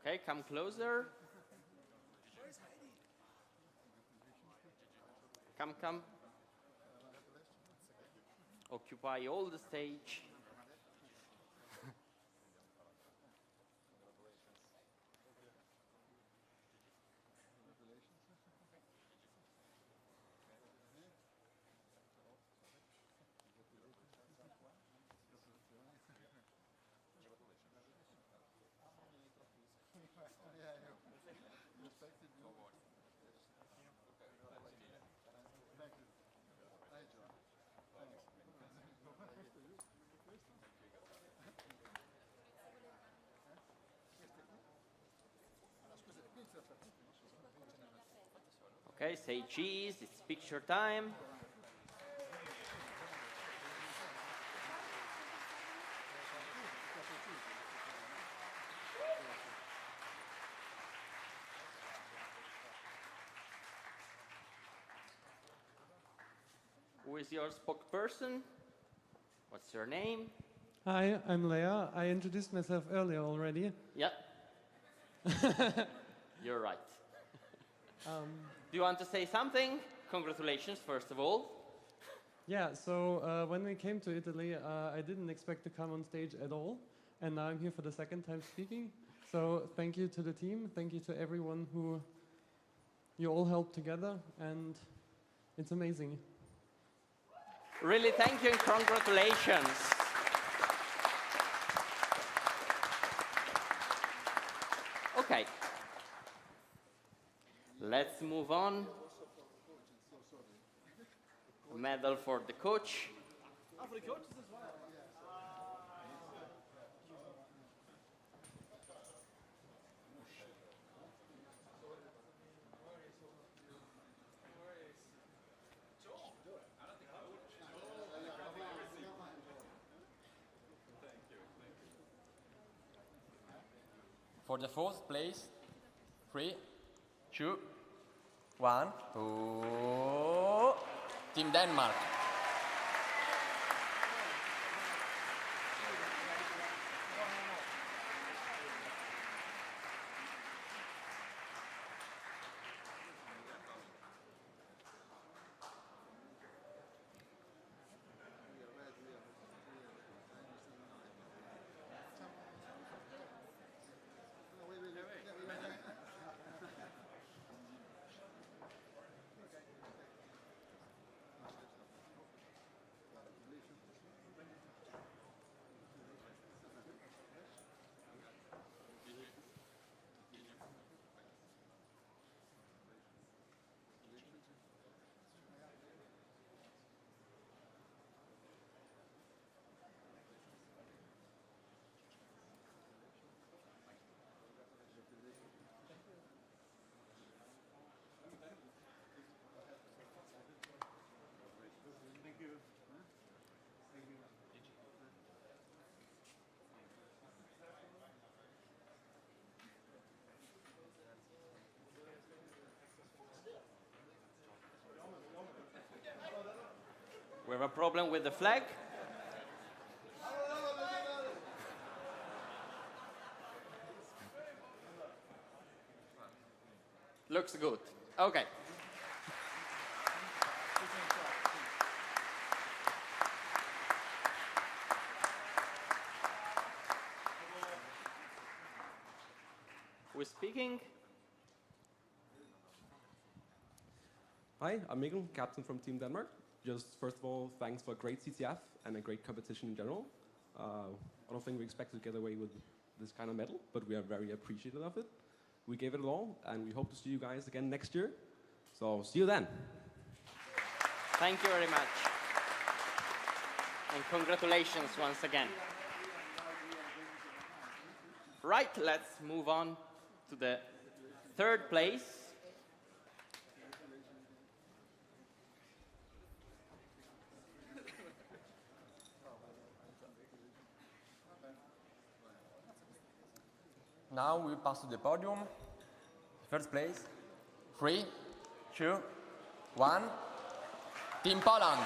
Okay, come closer. Come. Occupy all the stage. Okay, say cheese, it's picture time. Who is your spokesperson? What's your name? Hi, I'm Leah. I introduced myself earlier already. Yeah. You're right. Do you want to say something? Congratulations, first of all. Yeah, so when we came to Italy, I didn't expect to come on stage at all. And now I'm here for the second time speaking. So thank you to the team. Thank you to everyone who you all helped together. And it's amazing. Really, thank you and congratulations. let's move on. A medal for the coach. For the coaches as well. For the fourth place, 3, 2, 1, to Team Denmark. We have a problem with the flag. Looks good. Okay. Who's speaking? Hi, I'm Mikkel, captain from Team Denmark. Just first of all, thanks for a great CTF and a great competition in general. I don't think we expected to get away with this kind of medal, but we are very appreciative of it. We gave it all, and we hope to see you guys again next year. So see you then. Thank you very much. And congratulations once again. Right, let's move on to the third place. Now we pass to the podium. First place, 3, 2, 1, Team Poland.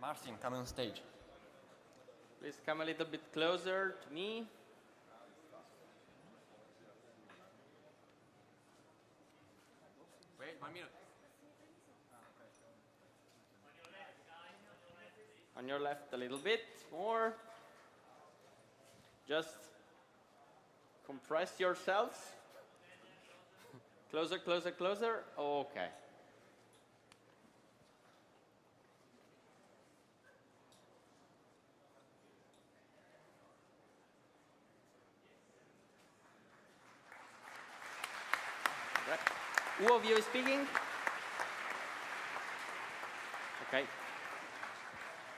Martin, come on stage. Please come a little bit closer to me. Wait, 1 minute. On your left a little bit more. Just compress yourselves. Closer, closer, closer. Okay. Who of you is speaking? Okay.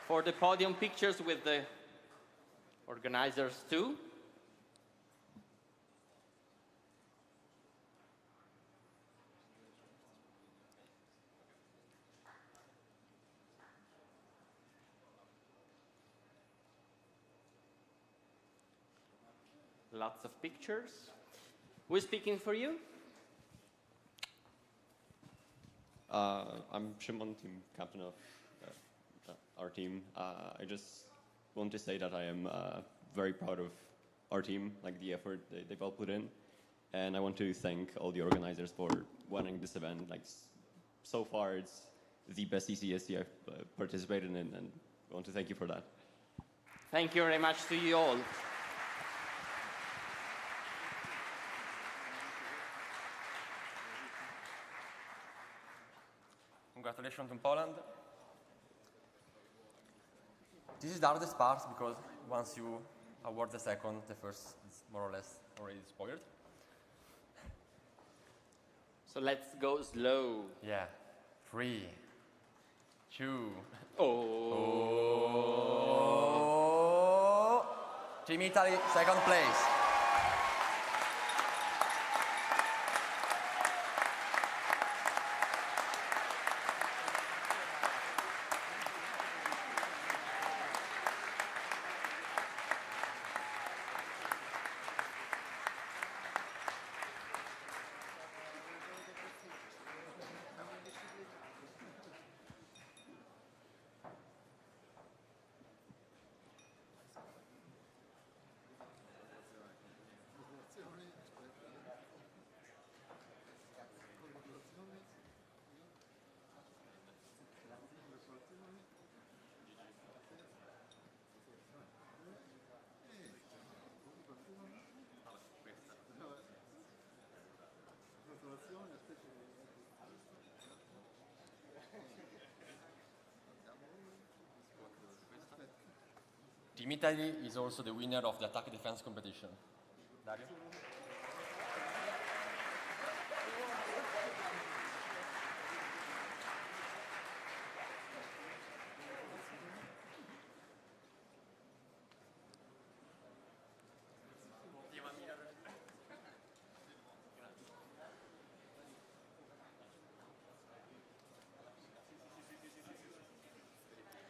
For the podium pictures with the organizers too. lots of pictures. Who's speaking for you? I'm Shimon, team captain of our team. I just want to say that I am very proud of our team, like the effort they've all put in. And I want to thank all the organizers for running this event. Like, so far, it's the best ECSC I've participated in, and I want to thank you for that. Thank you very much to you all. Congratulations to Poland. This is the hardest part because once you award the second, the first is more or less already spoiled. So let's go slow. Yeah. 3, 2. Oh. Team Italy, second place. Team Italy is also the winner of the attack defense competition. Dario?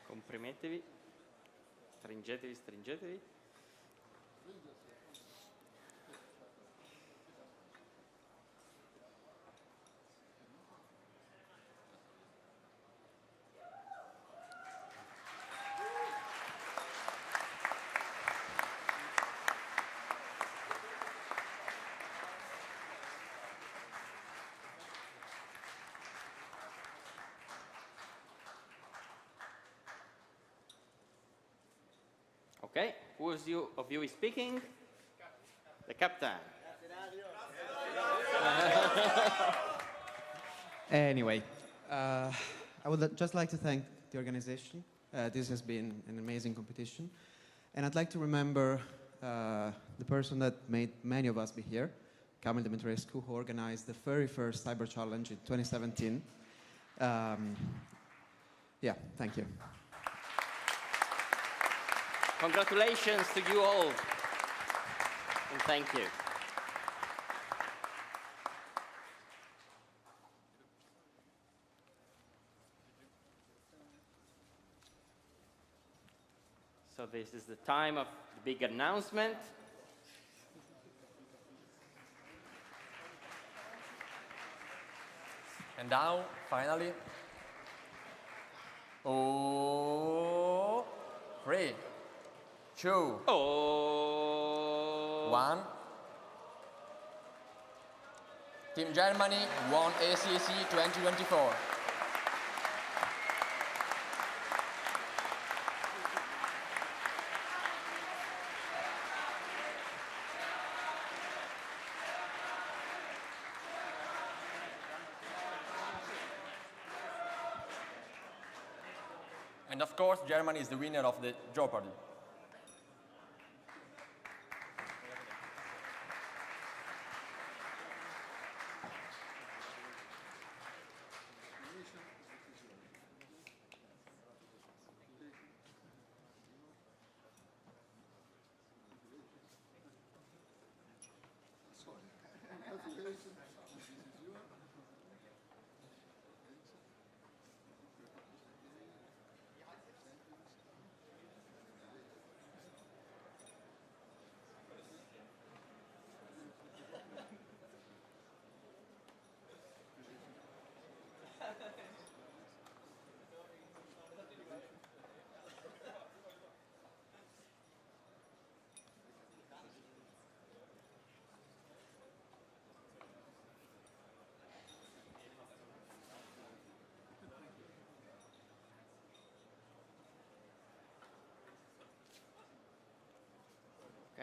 Comprimetevi. Stringetevi, stringetevi. Okay, who of you is speaking? The captain. Anyway, I would just like to thank the organization. This has been an amazing competition. And I'd like to remember the person that made many of us be here, Kamil Dimitrescu, who organized the very first Cyber Challenge in 2017. Yeah, thank you. Congratulations to you all, and thank you. So this is the time of the big announcement. And now, finally, 3, 2, 1. Team Germany won ECSC 2024. And of course, Germany is the winner of the Jeopardy.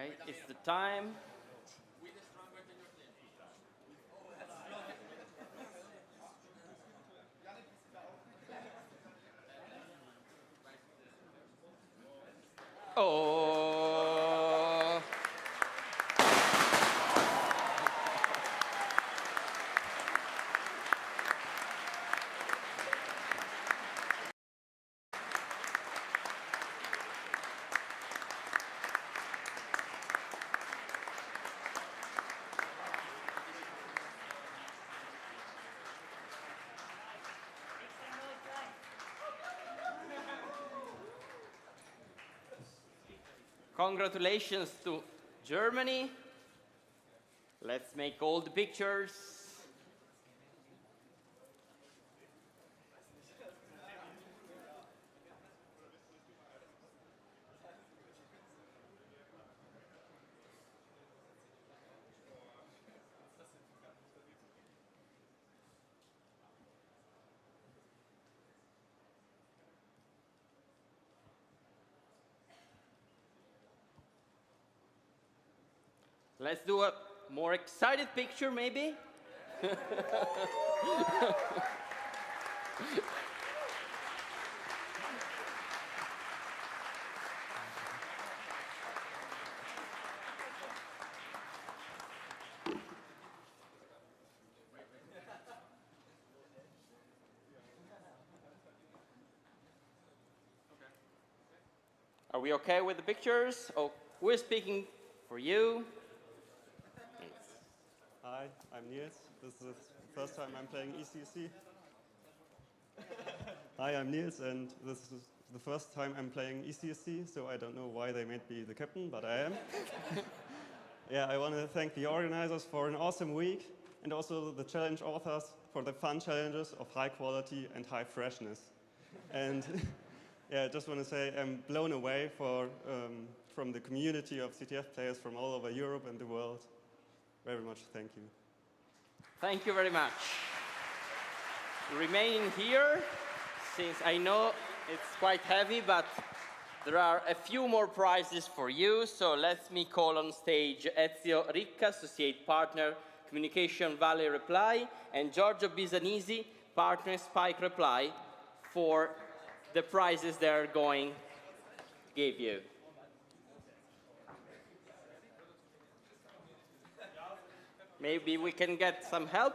Okay, it's the time. Oh. Congratulations to Germany. Let's make all the pictures. Let's do a more excited picture, maybe. Are we okay with the pictures? Oh, we're speaking for you. Hi, I'm Niels. This is the first time I'm playing ECSC. Hi, I'm Niels, and this is the first time I'm playing ECSC, so I don't know why they made me the captain, but I am. Yeah, I want to thank the organizers for an awesome week, and also the challenge authors for the fun challenges of high quality and high freshness. And yeah, I just want to say I'm blown away from the community of CTF players from all over Europe and the world. Very much thank you. Thank you very much. Remaining here, since I know it's quite heavy, but there are a few more prizes for you. So let me call on stage Ezio Ricca, Associate Partner, Communication Valley Reply, and Giorgio Bisanisi, Partner Spike Reply, for the prizes they're going to give you. Maybe we can get some help.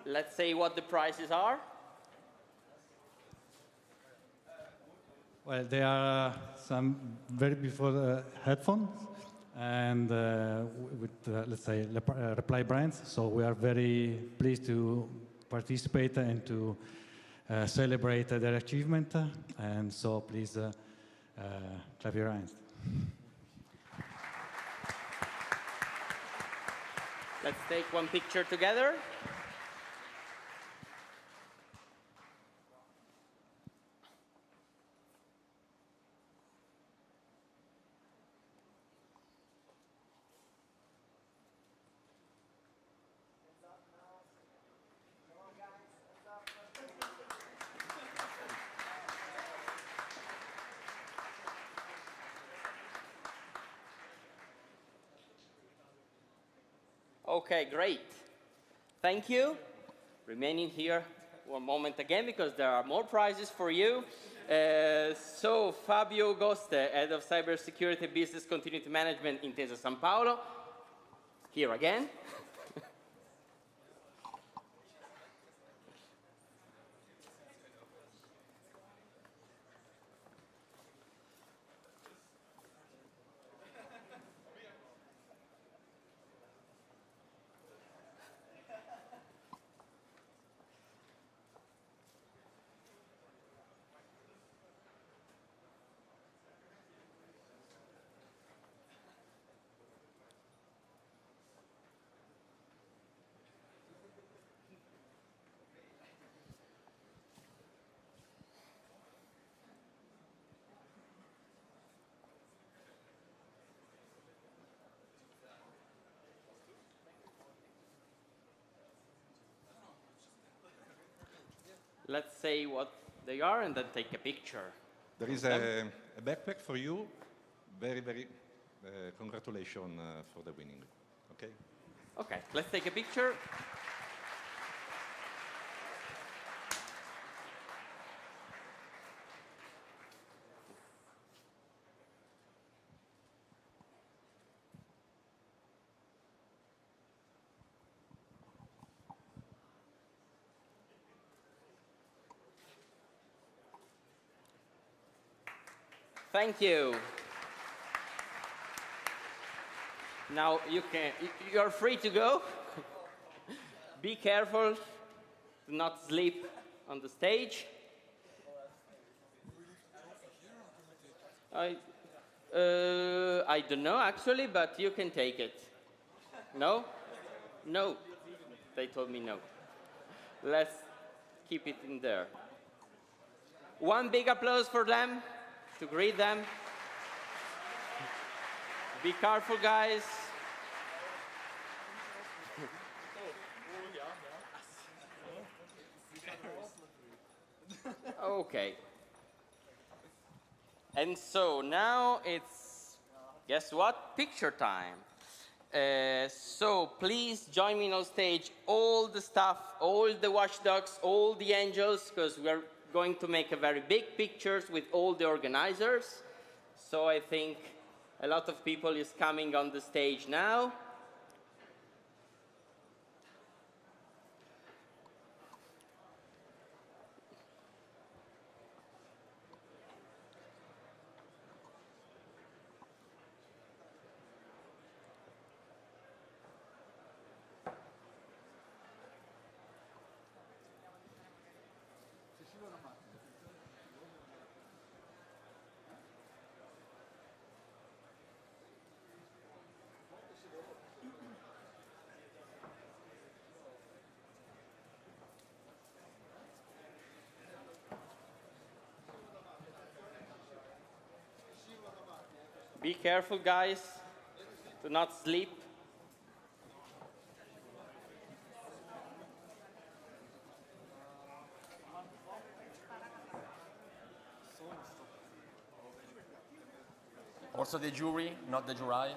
Let's say what the prizes are. Well, there are some very beautiful headphones and with, let's say, reply brands. So we are very pleased to participate and to celebrate their achievement. And so please clap your hands. Let's take one picture together. Okay, great. Thank you. Remaining here one moment again because there are more prizes for you. So Fabio Goste, Head of Cybersecurity Business Continuity Management, Intesa San Paolo, here again. let's say what they are and then take a picture. There is a backpack for you. Very, very congratulations for the winning. Okay? Okay, let's take a picture. Thank you. Now you're free to go. Be careful to not sleep on the stage. I don't know actually, but you can take it. No? No. They told me no. Let's keep it in there. One big applause for them to greet them. Be careful, guys. Okay. And so now it's, guess what? Picture time. So please join me on stage, all the staff, all the watchdogs, all the angels, because we're going to make a very big pictures with all the organizers. So I think a lot of people is coming on the stage now. Be careful, guys. Do not sleep. Also the jury, not the jury.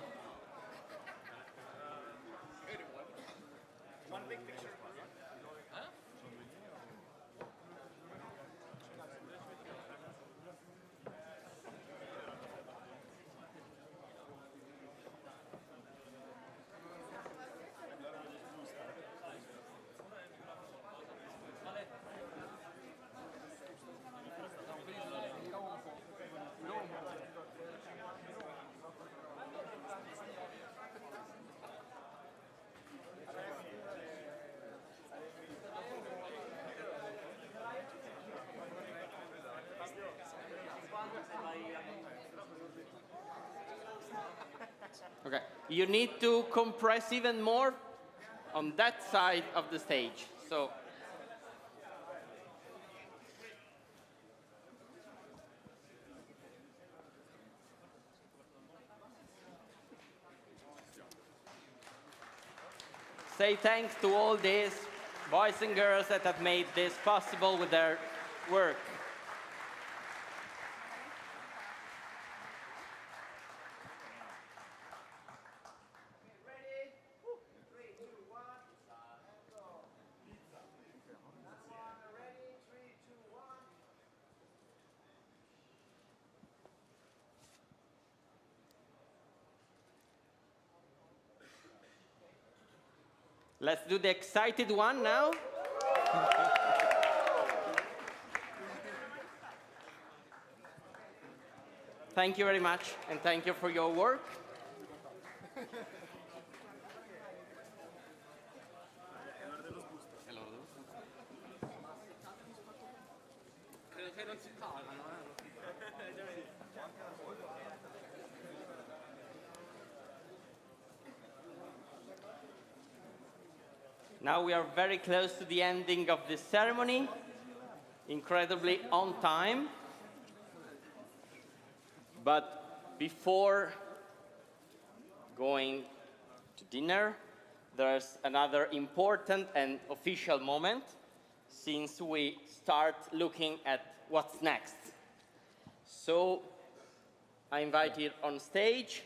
One big picture. Okay. You need to compress even more on that side of the stage. So. Say thanks to all these boys and girls that have made this possible with their work. Let's do the excited one now. Thank you very much, and thank you for your work. Now we are very close to the ending of this ceremony, incredibly on time. But before going to dinner, there's another important and official moment. since we start looking at what's next. So I invite here on stage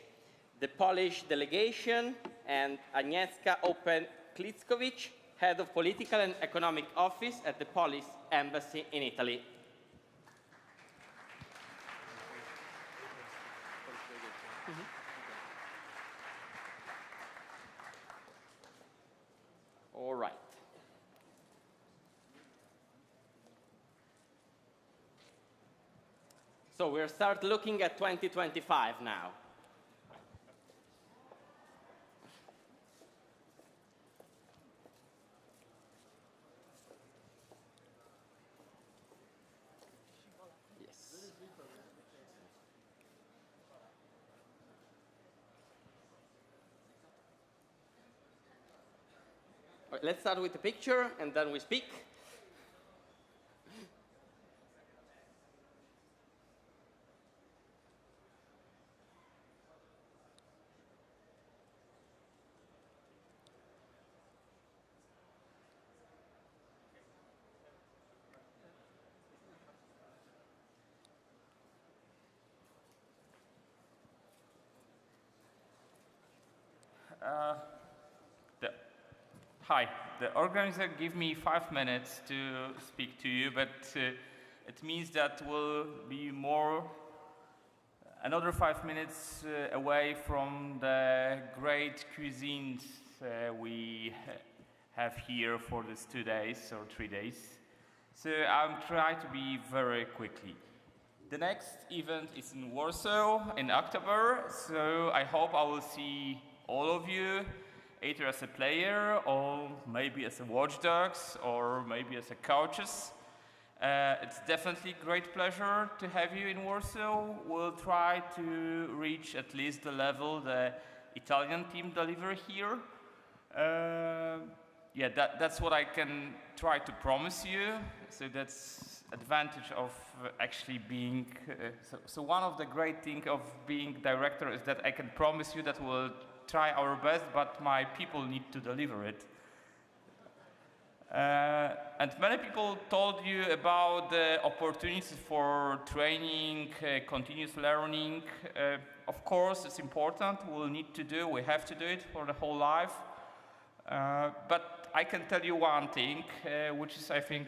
the Polish delegation and Agnieszka Open-Klitzkowicz, Head of Political and Economic Office at the Polish Embassy in Italy. All right. So we'll start looking at 2025 now. Right, let's start with the picture and then we speak. Hi, the organizer gave me 5 minutes to speak to you, but it means that we'll be another 5 minutes away from the great cuisines we have here for these 2 days or 3 days. So I'll try to be very quickly. The next event is in Warsaw in October, so I hope I will see all of you, either as a player or maybe as a watchdogs or maybe as a coaches. It's definitely a great pleasure to have you in Warsaw. We'll try to reach at least the level the Italian team deliver here. Yeah, that's what I can try to promise you. So that's advantage of actually being, so one of the great things of being director is that I can promise you that we'll try our best, but my people need to deliver it. And many people told you about the opportunities for training, continuous learning. Of course, it's important. We have to do it for the whole life. But I can tell you one thing, which is, I think,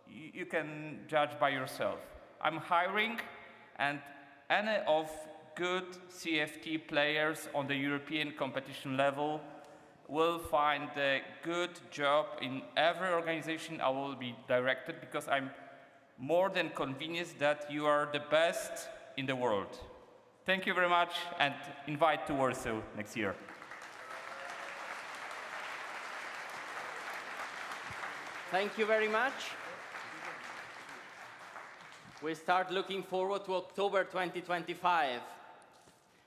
you can judge by yourself. I'm hiring, and any of good CFT players on the European competition level will find a good job in every organization I will be directed, because I'm more than convinced that you are the best in the world. Thank you very much, and invite to Warsaw next year. Thank you very much. We start looking forward to October 2025.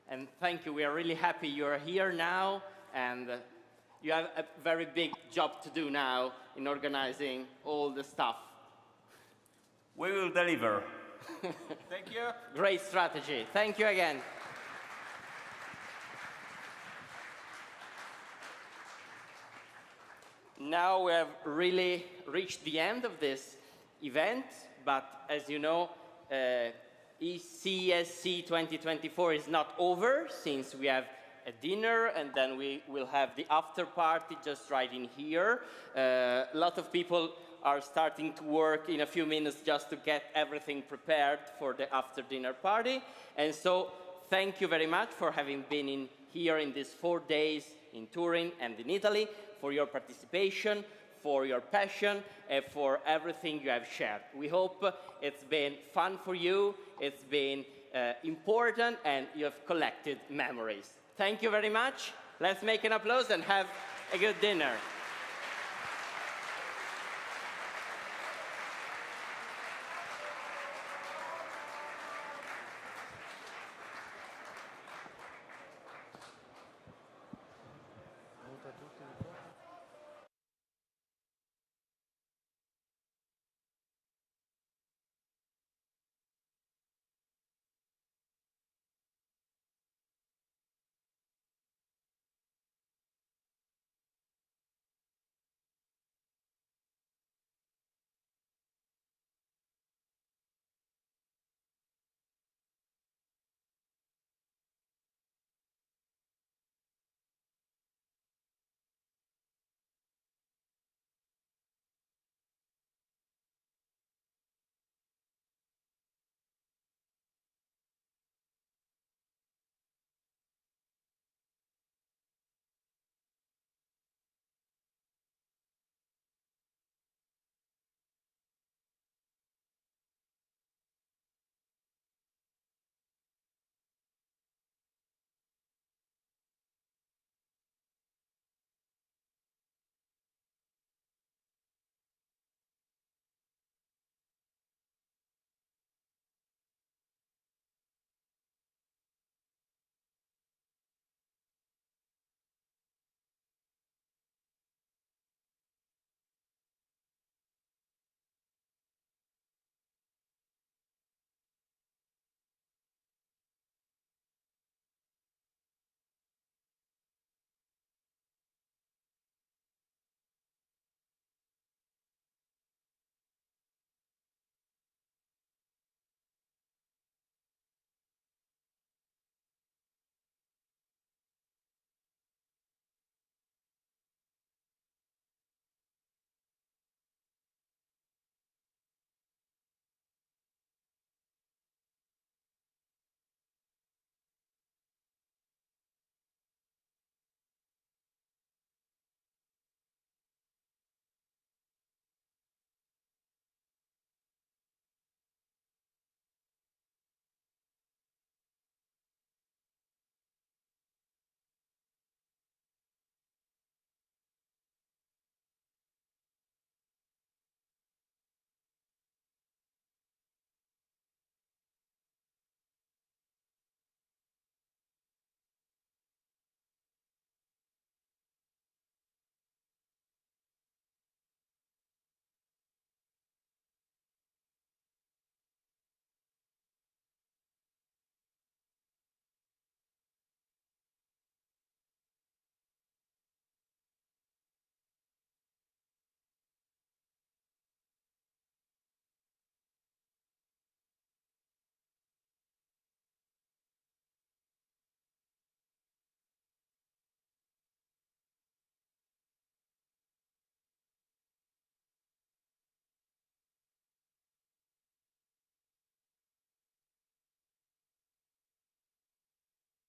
And thank you, we are really happy you are here now, and you have a very big job to do now in organizing all the stuff. We will deliver. Thank you. Great strategy. Thank you again. Now we have really reached the end of this event, but as you know, ECSC 2024 is not over, since we have a dinner and then we will have the after party just right in here. A lot of people are starting to work in a few minutes just to get everything prepared for the after dinner party. And so thank you very much for having been here in these 4 days in Turin and in Italy, for your participation, for your passion, and for everything you have shared. We hope it's been fun for you, it's been important, and you have collected memories. Thank you very much. Let's make an applause and have a good dinner.